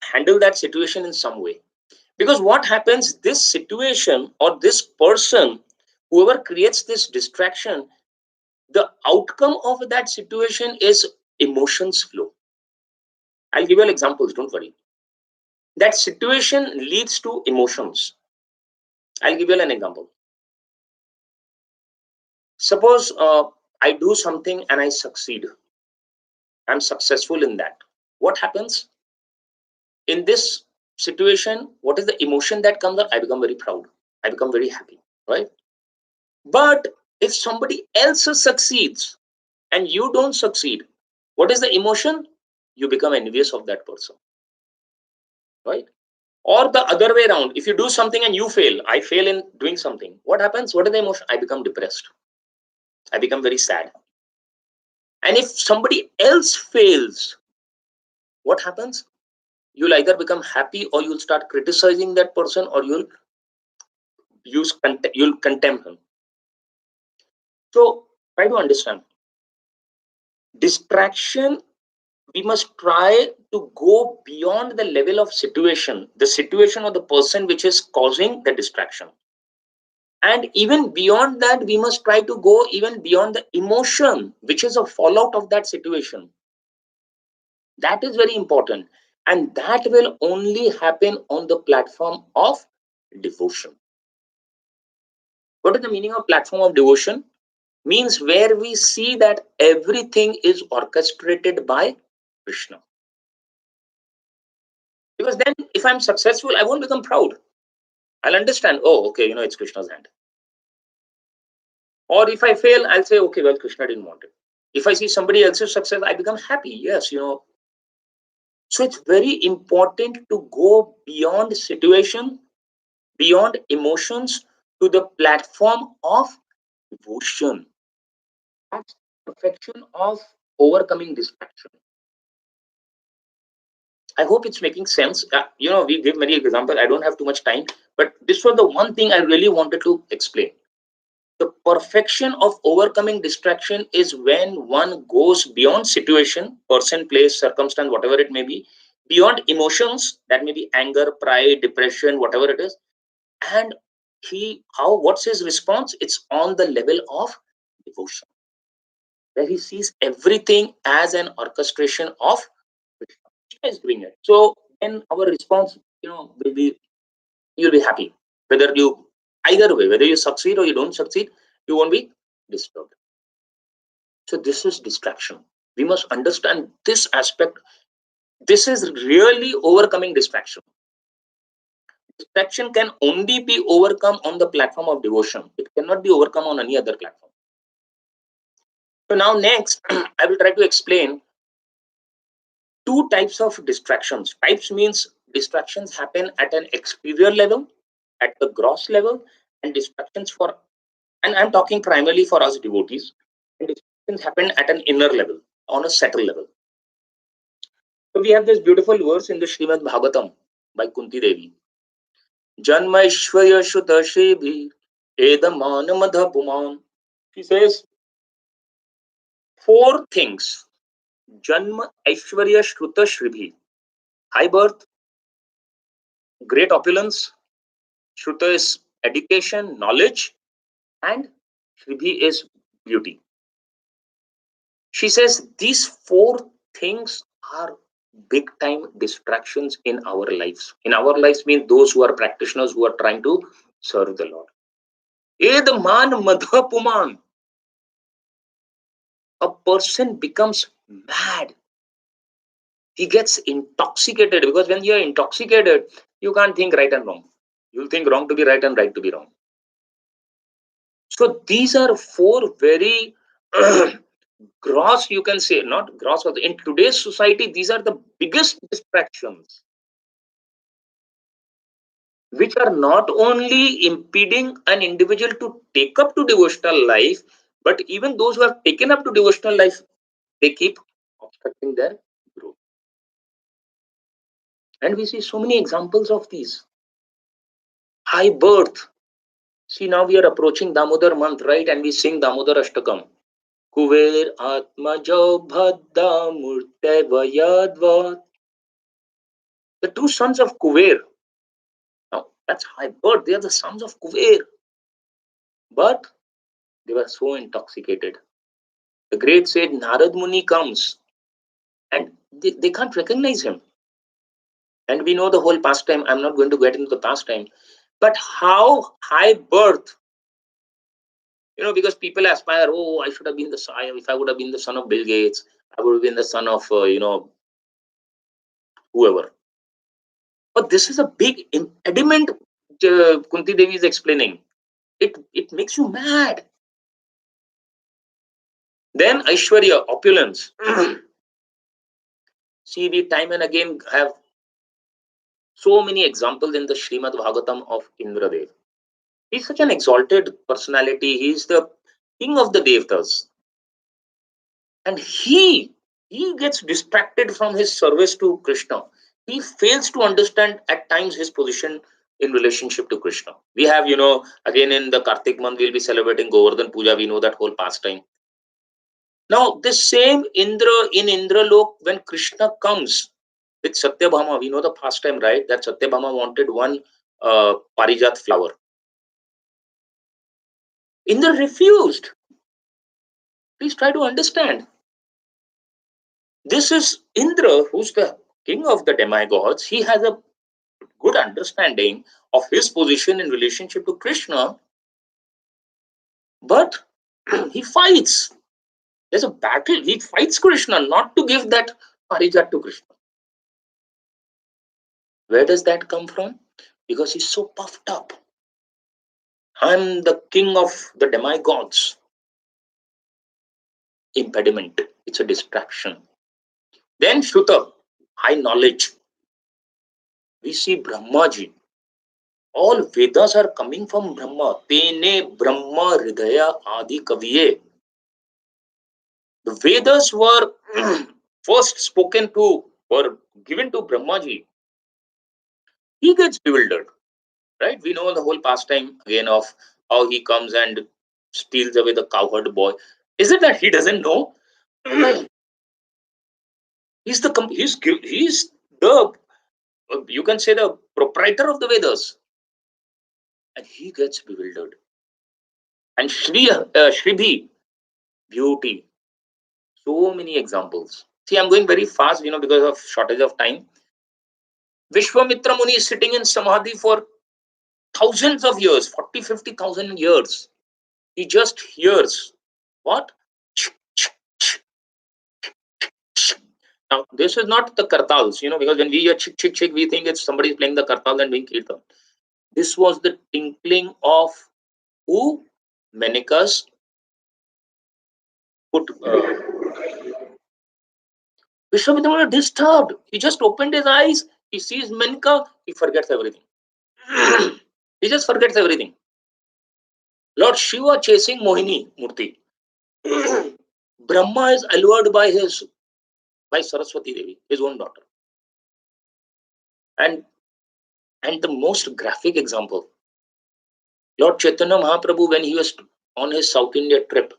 handle that situation in some way. Because what happens, this situation or this person, whoever creates this distraction, the outcome of that situation is emotions flow. I'll give you examples, don't worry. That situation leads to emotions. I'll give you an example. Suppose I do something and I succeed. I'm successful in that. What happens? In this situation, what is the emotion that comes up? I become very proud. I become very happy, right? But if somebody else succeeds and you don't succeed, what is the emotion? You become envious of that person, right? Or the other way around, if you do something and you fail, I fail in doing something, what happens? What is the emotion? I become depressed. I become very sad. And if somebody else fails, what happens? You'll either become happy or you'll start criticizing that person, or you'll contempt him. So try to understand. Distraction, we must try to go beyond the level of the situation or the person which is causing the distraction. And even beyond that, we must try to go even beyond the emotion, which is a fallout of that situation. That is very important. And that will only happen on the platform of devotion. What is the meaning of platform of devotion? Means where we see that everything is orchestrated by Krishna. Because then, if I'm successful, I won't become proud. I'll understand, oh, okay, it's Krishna's hand. Or if I fail, I'll say, okay, well, Krishna didn't want it. If I see somebody else's success, I become happy. Yes. So it's very important to go beyond situation, beyond emotions, to the platform of devotion. That's perfection of overcoming distraction. I hope it's making sense. We give many examples. I don't have too much time, but this was the one thing I really wanted to explain. The perfection of overcoming distraction is when one goes beyond situation, person, place, circumstance, whatever it may be, beyond emotions, that may be anger, pride, depression, whatever it is. And what's his response? It's on the level of devotion, where he sees everything as an orchestration of Krishna. Krishna is doing it. So then our response, will be, you'll be happy. Whether you, either way, whether you succeed or you don't succeed, you won't be disturbed. So this is distraction. We must understand this aspect. This is really overcoming distraction. Distraction can only be overcome on the platform of devotion. It cannot be overcome on any other platform. So now next, I will try to explain two types of distractions. Types means distractions happen at an exterior level, at the gross level, and distractions for, and I'm talking primarily for us devotees, and distractions happen at an inner level, on a subtle level. So we have this beautiful verse in the Srimad Bhagavatam by Kunti Devi. Janmaishwarya Shuta Shrebhi Edamanamada Puman. She says four things. Janma Aishwarya Shruta Shrebhi. High birth, great opulence. Shruta is education, knowledge, and Shrebhi is beauty. She says these four things are big time distractions in our lives. In our lives means those who are practitioners who are trying to serve the Lord. Edman Madhapuman. A person becomes mad. He gets intoxicated, because when you are intoxicated, you can't think right and wrong. You'll think wrong to be right and right to be wrong. So these are four very gross, you can say, not gross, but in today's society, these are the biggest distractions, which are not only impeding an individual to take up to devotional life, but even those who have taken up to devotional life, they keep obstructing their growth. And we see so many examples of these. High birth. See, now we are approaching Damodar month, right? And we sing Damodar Ashtakam. Kuver Atmajo Bhadda Murte Vayadvat. The two sons of Kuver. Now, that's high birth. They are the sons of Kuver. But they were so intoxicated. The great said Narad Muni comes and they can't recognize him. And we know the whole pastime. I'm not going to get into the pastime. But how high birth, because people aspire, oh, I should have been the son. If I would have been the son of Bill Gates, I would have been the son of, whoever. But this is a big impediment, Kunti Devi is explaining. It makes you mad. Then Aishwarya, opulence. See, we time and again have so many examples in the Srimad Bhagavatam of Indradev. He's such an exalted personality. He's the king of the Devtas. And he gets distracted from his service to Krishna. He fails to understand at times his position in relationship to Krishna. We have, again in the Kartik month, we'll be celebrating Govardhan Puja. We know that whole pastime. Now, this same Indra in Indralok, when Krishna comes with Satyabhama, we know the pastime, right? That Satyabhama wanted one Parijat flower. Indra refused. Please try to understand. This is Indra, who's the king of the demigods. He has a good understanding of his position in relationship to Krishna, but he fights. There's a battle. He fights Krishna not to give that Parijat to Krishna. Where does that come from? Because he's so puffed up. I'm the king of the demigods. Impediment. It's a distraction. Then Shruta, high knowledge. We see Brahmaji. All Vedas are coming from Brahma. Tene Brahma Hridaya Adi Kaviye. The Vedas were first spoken to, were given to Brahmaji. He gets bewildered, right? We know the whole pastime again of how he comes and steals away the cowherd boy. Is it that he doesn't know? He's the you can say the proprietor of the Vedas, and he gets bewildered. And Shribhi, beauty, so many examples. See, I'm going very fast, because of shortage of time. Vishwamitra Muni is sitting in Samadhi for thousands of years, 40, 50,000 years. He just hears what? Now, this is not the kartals, because when we hear chick, chick, chick, we think it's somebody playing the kartal and doing kirtan. This was the tinkling of who? Menika's put. Vishwamitra was disturbed. He just opened his eyes. He sees Menika. He forgets everything. He just forgets everything. Lord Shiva chasing Mohini Murti. Brahma is allured by Saraswati Devi, his own daughter. And the most graphic example, Lord Chaitanya Mahaprabhu, when he was on his South India trip,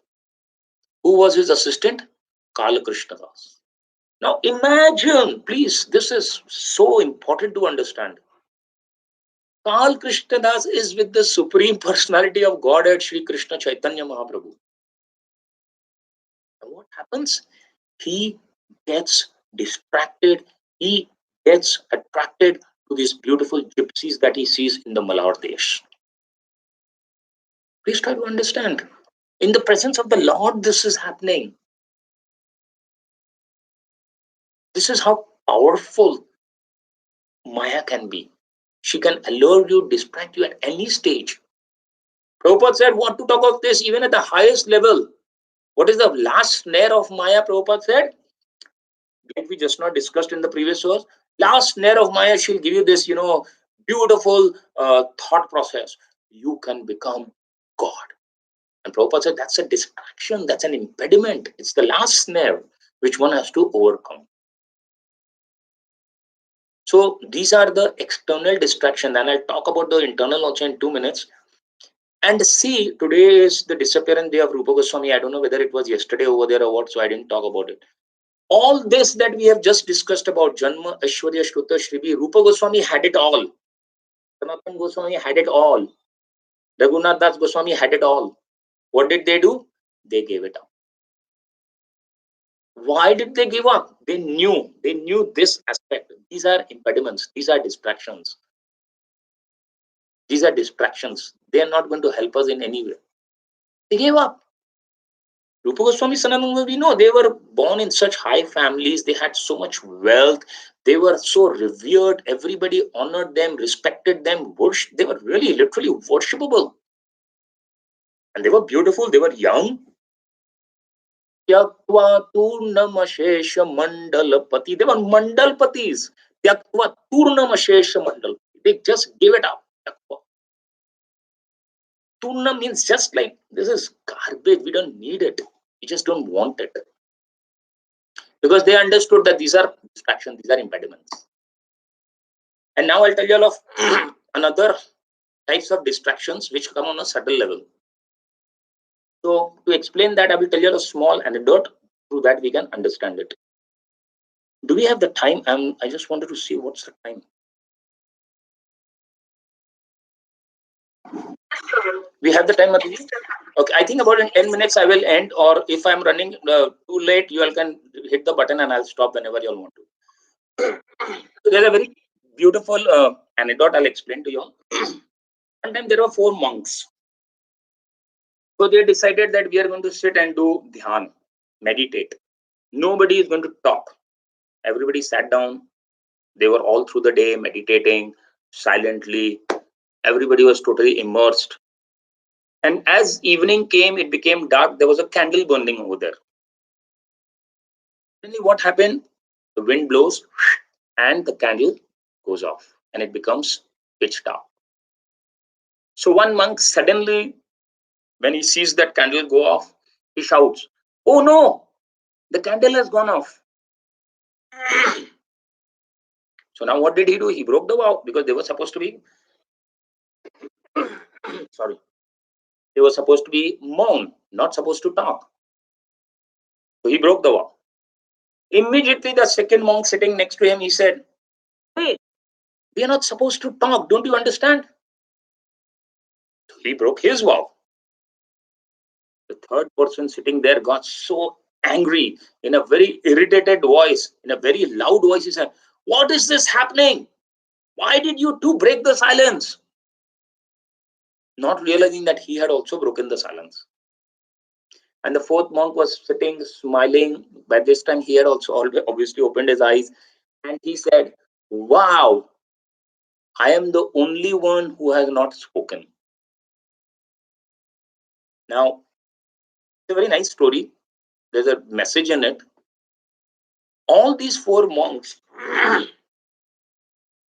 who was his assistant? Kala Krishna Das. Now imagine, please, this is so important to understand. Kal Krishna Das is with the Supreme Personality of Godhead, Sri Krishna Chaitanya Mahaprabhu. And what happens? He gets distracted. He gets attracted to these beautiful gypsies that he sees in the Malhar Desh. Please try to understand. In the presence of the Lord, this is happening. This is how powerful Maya can be. She can allure you, distract you at any stage. Prabhupada said, want to talk of this even at the highest level. What is the last snare of Maya? Prabhupada said, like we just not discussed in the previous verse. Last snare of Maya, she'll give you this, beautiful thought process. You can become God. And Prabhupada said, that's a distraction, that's an impediment. It's the last snare which one has to overcome. So these are the external distractions, and I'll talk about the internal also in 2 minutes. And see, today is the disappearance day of Rupa Goswami. I don't know whether it was yesterday over there or what, so I didn't talk about it. All this that we have just discussed about Janma, Aishwarya, Shruta, Shribi, Rupa Goswami had it all. Sanatana Goswami had it all. Raghunath Das Goswami had it all. What did they do? They gave it up. Why did they give up? They knew this aspect. These are impediments. These are distractions. These are distractions. They are not going to help us in any way. They gave up. Rupa Goswami, Sanatana, we know they were born in such high families. They had so much wealth. They were so revered. Everybody honored them, respected them. They were really, literally worshipable. And they were beautiful. They were young. They were mandalpatis. They just gave it up. Turna means just like, this is garbage. We don't need it. We just don't want it. Because they understood that these are distractions, these are impediments. And now I'll tell you all of another types of distractions which come on a subtle level. So to explain that, I will tell you a small anecdote. Through that we can understand it. Do we have the time? I just wanted to see what's the time. We have the time, Mataji? Okay, I think about in 10 minutes I will end, or if I'm running too late, you all can hit the button and I'll stop whenever you all want to. So there's a very beautiful anecdote I'll explain to you all. One time there were 4 monks. So they decided that we are going to sit and do dhyan, meditate. Nobody is going to talk. Everybody sat down. They were all through the day meditating silently. Everybody was totally immersed. And as evening came, it became dark. There was a candle burning over there. Suddenly, what happened? The wind blows and the candle goes off and it becomes pitch dark. So one monk suddenly, when he sees that candle go off, he shouts, "Oh no, the candle has gone off." So now what did he do? He broke the vow because they were supposed to be, sorry, they were supposed to be mourn, not supposed to talk. So he broke the vow. Immediately, the second monk sitting next to him, he said, "Hey, we are not supposed to talk. Don't you understand?" He broke his vow. The third person sitting there got so angry in a very irritated voice, in a very loud voice. He said, "What is this happening? Why did you two break the silence?" Not realizing that he had also broken the silence. And the fourth monk was sitting, smiling. By this time, he had also obviously opened his eyes. And he said, "Wow, I am the only one who has not spoken." Now, it's a very nice story. There's a message in it. All these 4 monks,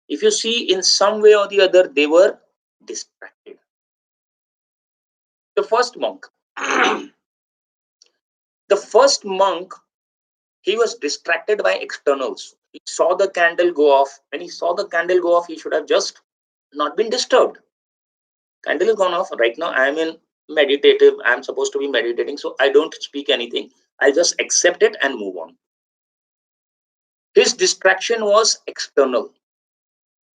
if you see, in some way or the other, they were distracted. The first monk, the first monk, he was distracted by externals. He saw the candle go off. When he saw the candle go off, he should have just not been disturbed. Candle is gone off. Right now, I am in meditative. I am supposed to be meditating, so I don't speak anything. I'll just accept it and move on. His distraction was external.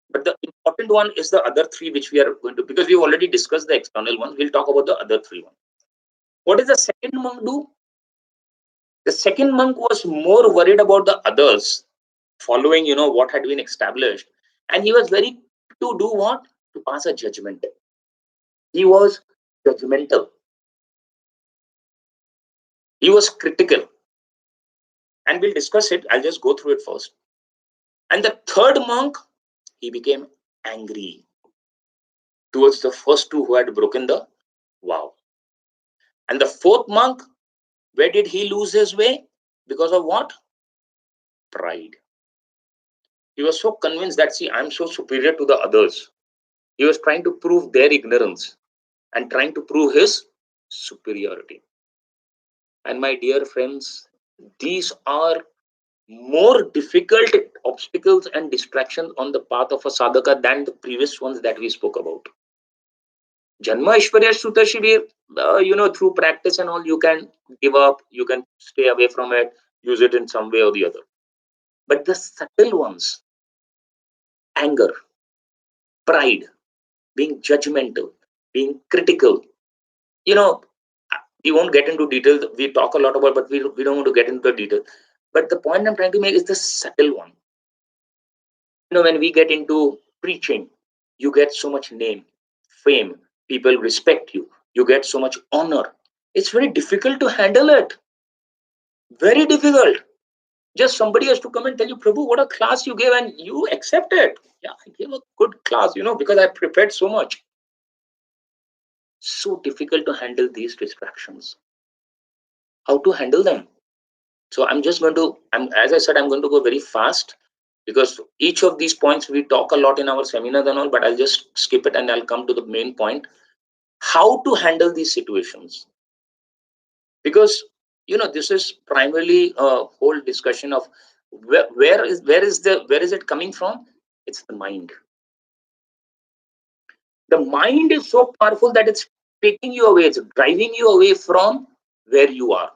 But the important one is the other three, which we are going to, because we've already discussed the external ones. We'll talk about the other three ones. What does the second monk do? The second monk was more worried about the others, following, what had been established. And he was very to do what? To pass a judgment. He was judgmental. He was critical. And we'll discuss it. I'll just go through it first. And the third monk, he became angry towards the first two who had broken the vow. And the fourth monk, where did he lose his way? Because of what? Pride. He was so convinced that, see, I'm so superior to the others. He was trying to prove their ignorance and trying to prove his superiority. And my dear friends, these are more difficult obstacles and distractions on the path of a sadhaka than the previous ones that we spoke about. Janma Aishwarya Shuta Shivir, through practice and all, you can give up, you can stay away from it, use it in some way or the other. But the subtle ones, anger, pride, being judgmental, being critical, you know, we won't get into details. We talk a lot about, but we don't want to get into the detail. But the point I'm trying to make is the subtle one. When we get into preaching, you get so much name, fame, people respect you, you get so much honor. It's very difficult to handle it. Very difficult. Just somebody has to come and tell you, Prabhu, what a class you gave, and you accept it. Yeah, I gave a good class, because I prepared so much. So difficult to handle these distractions. How to handle them? So as I said, I'm going to go very fast because each of these points we talk a lot in our seminars and all, but I'll just skip it and I'll come to the main point. How to handle these situations? Because this is primarily a whole discussion of where is it coming from? It's the mind. The mind is so powerful that it's taking you away, it's driving you away from where you are.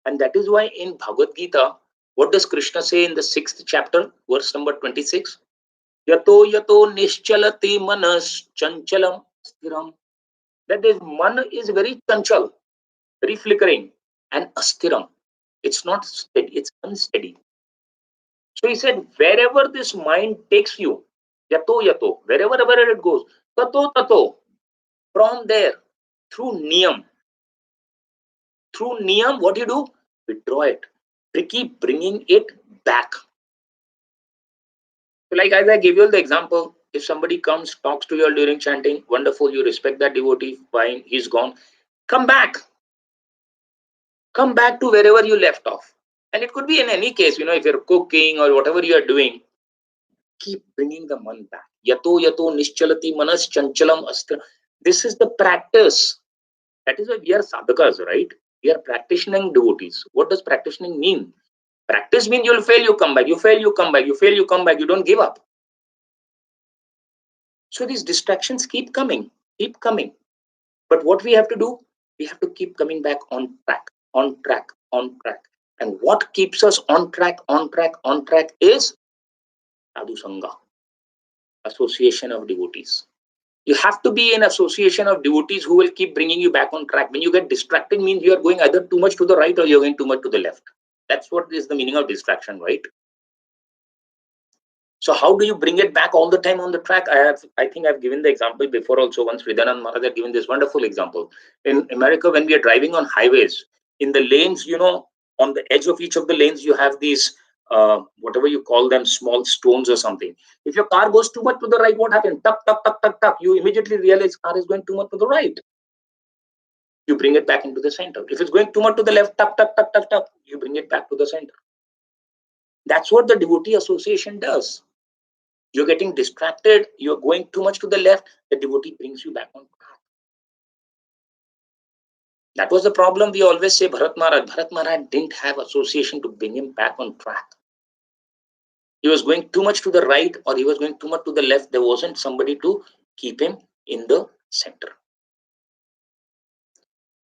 And that is why in Bhagavad Gita, what does Krishna say in the 6th chapter, verse number 26? Yato yato nischalati manas chanchalam sthiram. that this man is very chanchal, very flickering, and astiram. It's not steady, it's unsteady. So he said, wherever this mind takes you, yato yato, wherever it goes, tato tato, from there, through niyam, what do you do? Withdraw it. We keep bringing it back. So like as I gave you the example, if somebody comes, talks to you during chanting, wonderful, you respect that devotee, fine, he's gone. Come back. Come back to wherever you left off. And it could be in any case, if you're cooking or whatever you're doing, keep bringing the man back. Yato yato nischalati manas chanchalam astra. This is the practice. That is why we are sadhakas, right? We are practicing devotees. What does practicing mean? Practice means you'll fail, you come back. You fail, you come back. You fail, you come back. You don't give up. So these distractions keep coming, keep coming. But what we have to do, we have to keep coming back on track, on track, on track. And what keeps us on track, on track, on track is Sadhu Sangha, association of devotees. You have to be in association of devotees who will keep bringing you back on track. When you get distracted, means you are going either too much to the right or you're going too much to the left. That's what is the meaning of distraction, right? So how do you bring it back all the time on the track? I think I've given the example before also. Once Fridanand Maharaj had given this wonderful example. In America, when we are driving on highways, in the lanes, on the edge of each of the lanes, you have these, whatever you call them, small stones or something. If your car goes too much to the right, what happens? Tuck, tuck, tuck, tuck, tuck. You immediately realize car is going too much to the right. You bring it back into the center. If it's going too much to the left, tuck, tuck, tuck, tuck, tuck, you bring it back to the center. That's what the devotee association does. You're getting distracted, you're going too much to the left, the devotee brings you back on track. That was the problem. We always say Bharat Maharaj didn't have association to bring him back on track. He was going too much to the right or he was going too much to the left. There wasn't somebody to keep him in the center.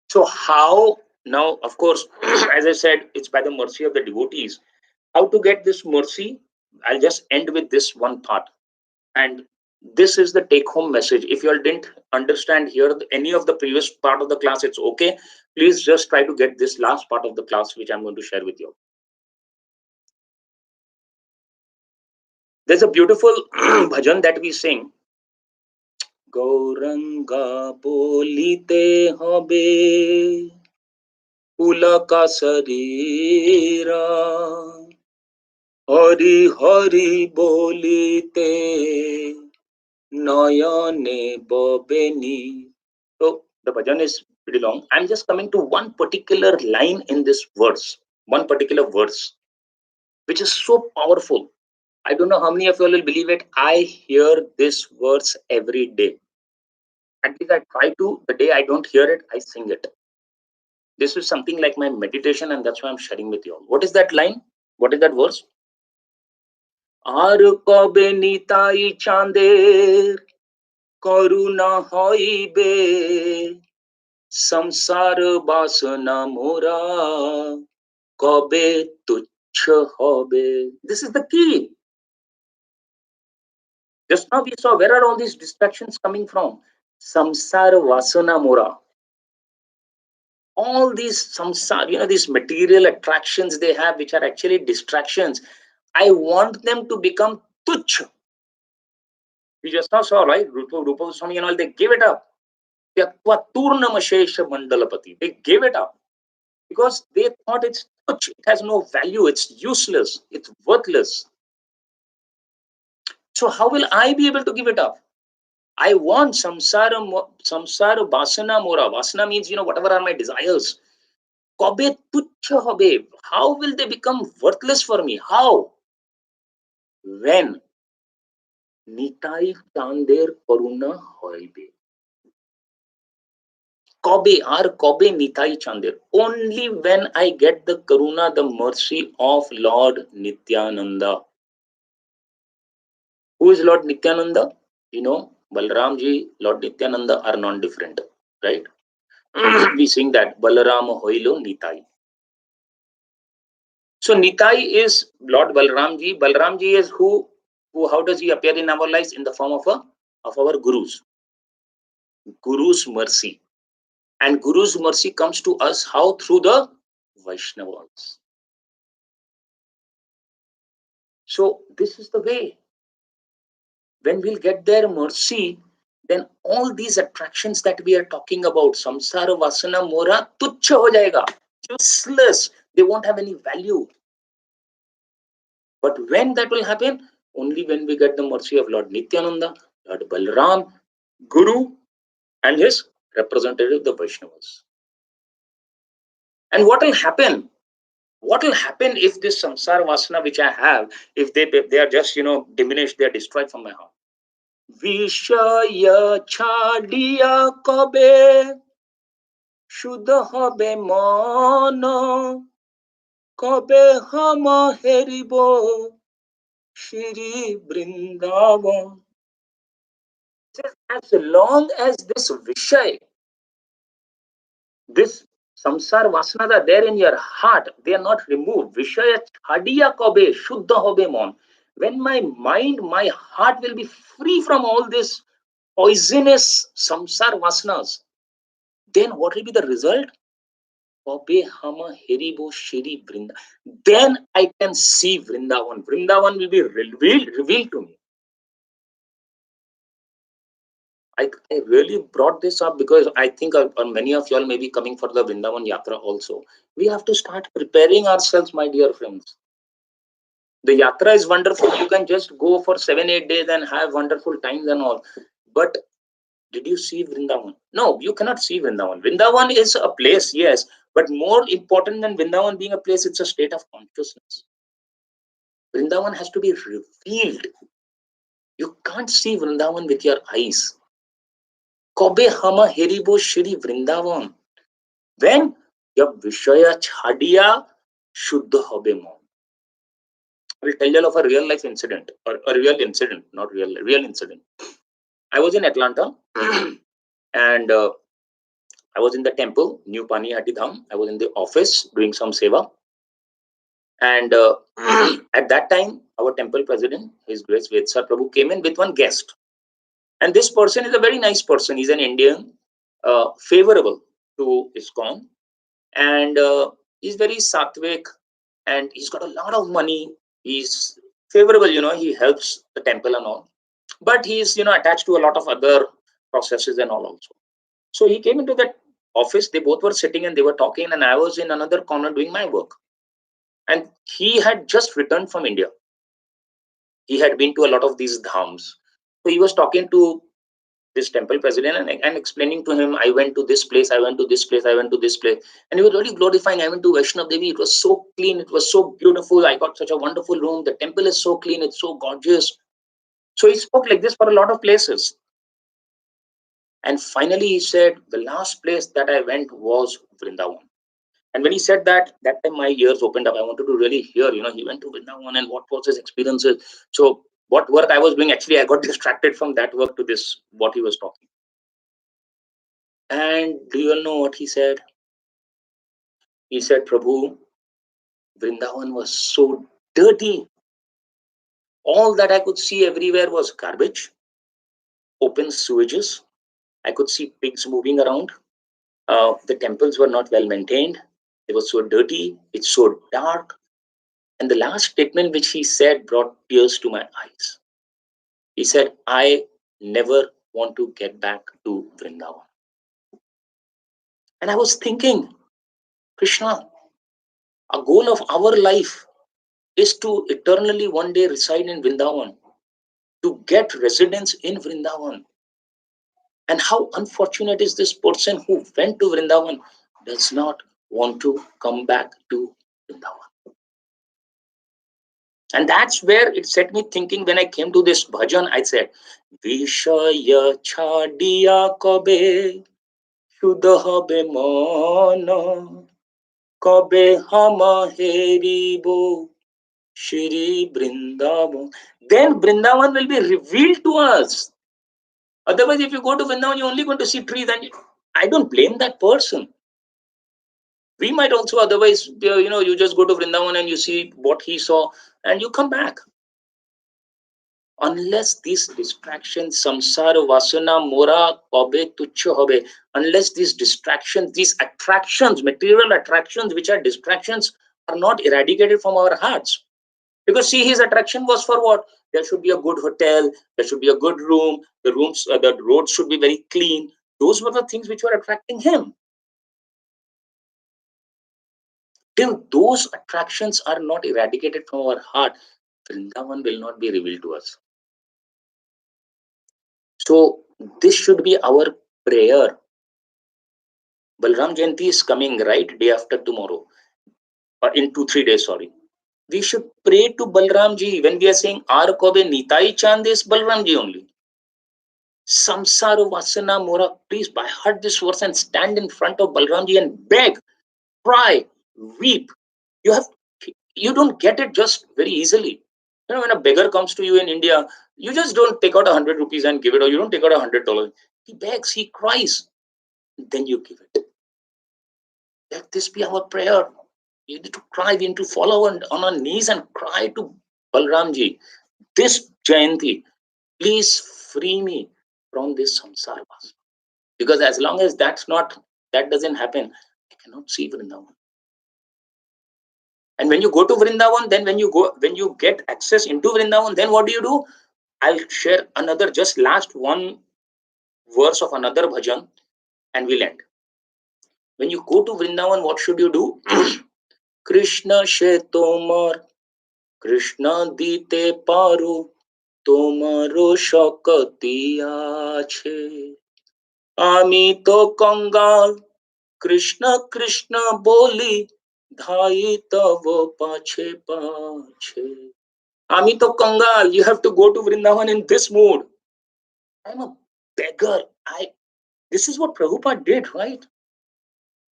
So how now, of course, as I said, it's by the mercy of the devotees. How to get this mercy? I'll just end with this one thought. And this is the take home message. If you all didn't understand here any of the previous part of the class, it's okay. Please just try to get this last part of the class which I'm going to share with you. There's a beautiful bhajan that we sing. Gauranga bolite hobe pulaka sarira hari hari bolite Nayane Bobeni. So the bhajan is pretty long. I'm just coming to one particular line in this verse, one particular verse, which is so powerful. I don't know how many of you will believe it. I hear this verse every day. At least I try to. The day I don't hear it, I sing it. This is something like my meditation, and that's why I'm sharing with you all. What is that line? What is that verse? Ar kobe nitai chander করুণা হইবে সংসার বাসনা মোরা কবে তুচ্ছ হবে. This is the key. Just now we saw where are all these distractions coming from? Samsar vasana mora. All these samsar, these material attractions they have, which are actually distractions. I want them to become tuchh. We just now saw, right? Rupa Goswami and all, they gave it up. They gave it up because they thought it has no value, it's useless, it's worthless. So how will I be able to give it up? I want samsara vasana mora. Vasana means, whatever are my desires. Kobe tuchha hobe. How will they become worthless for me? How? When nitai chander karuna hoibe. Kobe Nitai Chandir. Only when I get the karuna, the mercy of Lord Nityananda. Who is Lord Nityananda? Balramji, Lord Nityananda are non-different, right? We sing that Balarama Hoilo Nitai. So Nitai is Lord Balramji. Balramji is who? How does he appear in our lives? In the form of our gurus. Guru's mercy. And Guru's mercy comes to us how? Through the Vaishnavas. So this is the way. When we'll get their mercy, then all these attractions that we are talking about, samsara vasana mora tuchha ho jayega, useless. They won't have any value. But when that will happen? Only when we get the mercy of Lord Nityananda, Lord Balram, Guru, and his representative, the Vaishnavas. And what will happen? What will happen if this samsara vasana which I have, if they are just diminished, they are destroyed from my heart? Vishaya chadiya kabe shuddha hobe mana kabe hama heribo Shri Vrindavan. As long as this Vishay, this samsara vasanas are there in your heart, they are not removed. Vishaya chadiya kabe shuddha hobe man. When my mind, my heart will be free from all this poisonous samsara vasanas, then what will be the result? Kabe hama heribo Shri Vrindavan. Then I can see Vrindavan. Vrindavan will be revealed to me. I really brought this up because I think many of y'all may be coming for the Vrindavan Yatra also. We have to start preparing ourselves, my dear friends. The Yatra is wonderful. You can just go for 7-8 days and have wonderful times and all. But did you see Vrindavan? No, you cannot see Vrindavan. Vrindavan is a place, yes. But more important than Vrindavan being a place, it's a state of consciousness. Vrindavan has to be revealed. You can't see Vrindavan with your eyes. Kobe hama heribo Shri Vrindavan. When your Vishaya chadiya shuddha hobe mon. I will tell you of a real life incident, or a real incident, not real incident. I was in Atlanta and I was in the temple, New Panihati Dham. I was in the office doing some seva. And at that time, our temple president, His Grace Vedsar Prabhu, came in with one guest. And this person is a very nice person. He's an Indian, favorable to ISKCON. And he's very sattvic and he's got a lot of money. He's favorable, he helps the temple and all. But he's, attached to a lot of other processes and all also. So he came into that office. They both were sitting and they were talking, and I was in another corner doing my work. And he had just returned from India. He had been to a lot of these dhams. So he was talking to this temple president and explaining to him, I went to this place, I went to this place, I went to this place. And he was really glorifying. I went to Vaishnav Devi. It was so clean. It was so beautiful. I got such a wonderful room. The temple is so clean. It's so gorgeous. So he spoke like this for a lot of places. And finally he said, the last place that I went was Vrindavan. And when he said that time my ears opened up. I wanted to really hear, he went to Vrindavan and what was his experiences. So what work I was doing, actually, I got distracted from that work to this, what he was talking. And do you know what he said? He said, Prabhu, Vrindavan was so dirty. All that I could see everywhere was garbage, open sewages. I could see pigs moving around. The temples were not well maintained. It was so dirty. It's so dark. And the last statement which he said brought tears to my eyes. He said, I never want to get back to Vrindavan. And I was thinking, Krishna, a goal of our life is to eternally one day reside in Vrindavan, to get residence in Vrindavan. And how unfortunate is this person who went to Vrindavan, does not want to come back to Vrindavan. And that's where it set me thinking. When I came to this bhajan, I said, Vishaya chadiya kabe shuddha hobe mana kabe hama heribo Shri Vrindavan. Then Vrindavan will be revealed to us. Otherwise, if you go to Vrindavan, you're only going to see trees. And I don't blame that person. We might also otherwise, you just go to Vrindavan and you see what he saw and you come back. Unless these distractions, samsara, vasana, mora, kabe, tuchya hobe, unless these distractions, these attractions, material attractions, which are distractions, are not eradicated from our hearts. Because see, his attraction was for what? There should be a good hotel, there should be a good room, the roads should be very clean. Those were the things which were attracting him. Till those attractions are not eradicated from our heart, Vrindavan will not be revealed to us. So this should be our prayer. Balram Jayanti is coming, right? Day after tomorrow. In 2-3 days, sorry. We should pray to Balram Ji when we are saying Ar Kobe Nitai Chand is Balram Ji only. Samsara Vasana Mora, please by heart this verse and stand in front of Balram Ji and beg, cry, weep. You don't get it just very easily. You know, when a beggar comes to you in India, you just don't take out 100 rupees and give it, or you don't take out $100. He begs, he cries, then you give it. Let this be our prayer. You need to cry, we need to fall on our knees and cry to Balramji. This Jayanti, please free me from this samsara. Because as long as that doesn't happen, I cannot see Vrindavan. And when you go to Vrindavan, then when you get access into Vrindavan, then what do? I'll share another, just last one verse of another bhajan and we'll end. When you go to Vrindavan, what should you do? Krishna she tomar, Krishna dite paru, tomaro shakati ache. Ami to kangal, Krishna Krishna boli, dhai tavo pache pache. Ami to kangal, you have to go to Vrindavan in this mood. I'm a beggar. This is what Prabhupada did, right?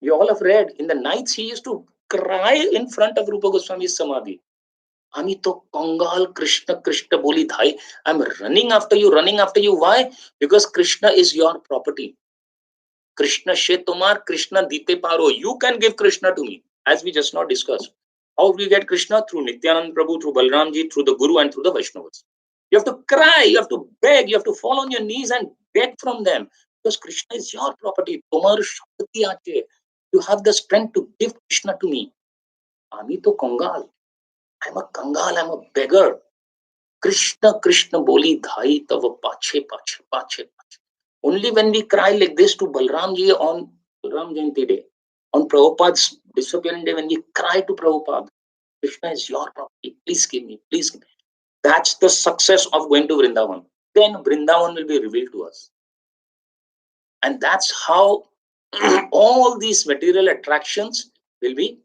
You all have read. In the nights, he used to cry in front of Rupa Goswami's Samadhi. Ami to Kangal Krishna Krishna Boli Dhai. I'm running after you. Why? Because Krishna is your property. Krishna She Tomar, Krishna Dite Paro. You can give Krishna to me, as we just now discussed. How we get Krishna? Through Nityanand Prabhu, through Balramji, through the Guru, and through the Vaishnavas. You have to cry, you have to beg, you have to fall on your knees and beg from them. Because Krishna is your property. Tomar Shakti Ache. You have the strength to give Krishna to me. Ami to Kangal. I'm a Kangal, I'm a beggar. Krishna, Krishna Boli Dhai Tava Pache Pache Pache. Only when we cry like this to Balramji on Balram Jayanti day, on Prabhupada's disappearing day, when we cry to Prabhupada, Krishna is your property, please give me, please give me. That's the success of going to Vrindavan. Then Vrindavan will be revealed to us. And that's how all these material attractions will be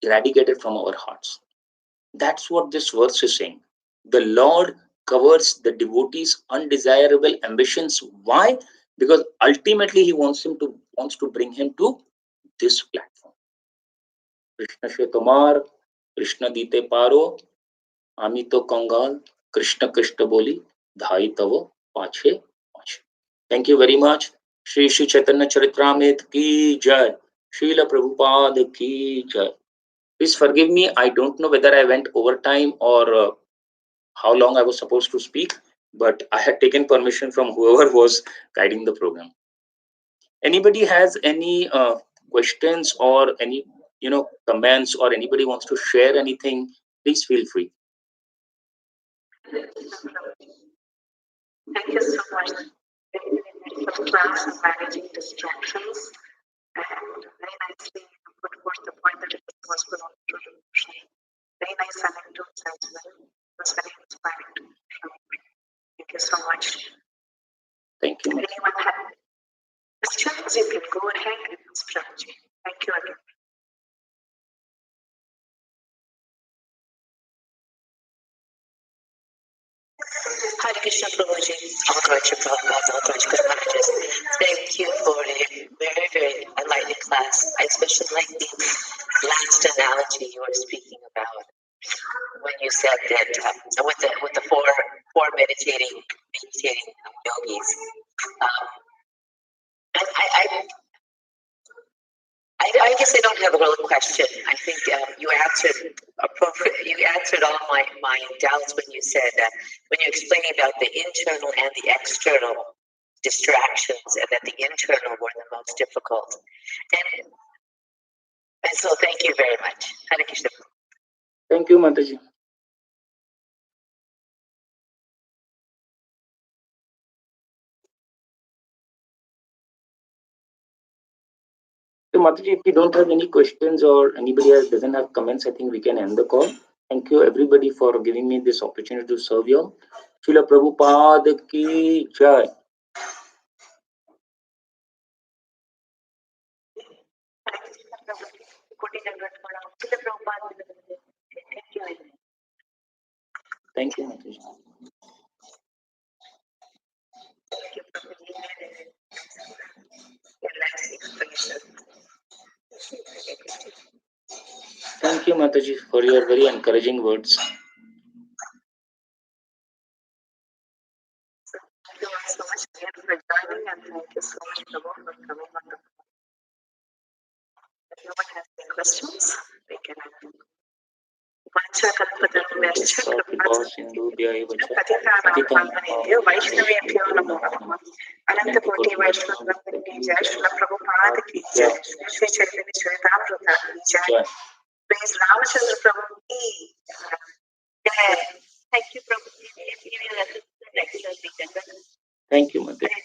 eradicated from our hearts. That's what this verse is saying. The Lord covers the devotee's undesirable ambitions. Why? Because ultimately he wants to bring him to this platform. Krishna she tomar, Krishna dite paro, Amito Kangal, Krishna Krishna boli, dhai tavo pache pache. Thank you very much. Shri Shri Chaitanya Charitamrita ki jai. Srila Prabhupada ki jai. Please forgive me. I don't know whether I went over time or how long I was supposed to speak, but I had taken permission from whoever was guiding the program. Anybody has any questions or any comments, or anybody wants to share anything, please feel free. Thank you so much for class and managing distractions, and very nicely you put forth the point that it was put on very nice anecdotes as well. It was very inspiring to me. Thank you so much. Thank you. Anyone have questions? You can go ahead and strategy. Thank you again. Hare Krishna Prabhuji, thank you for a very, very enlightening class. I especially like the last analogy you were speaking about when you said that with the four meditating yogis. And I guess I don't have a real question. I think you answered all my doubts when you said when you explained about the internal and the external distractions, and that the internal were the most difficult. And so thank you very much. Hare Krishna. Thank you, Mataji. So, Mataji, if you don't have any questions or anybody else doesn't have comments, I think we can end the call. Thank you, everybody, for giving me this opportunity to serve you all. Srila Prabhupada ki jai. Thank you, Mataji. Thank you, Mataji, for your very encouraging words. Thank you all so much again for joining, and thank you so much, Prabhu, for coming on the call. If anyone has any questions, we can answer. वैष्णवेभ्यो नमो नमः। अनंत कोटि वैष्णव वृंद की जय। श्रील प्रभुपाद की जय। श्री चैतन्य चरितामृत की जय। प्रेज रामचंद्र प्रभु की जय। Thank you, Prabhu. Thank you, Mataji.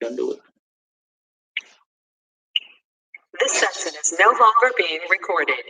Don't do it. This session is no longer being recorded.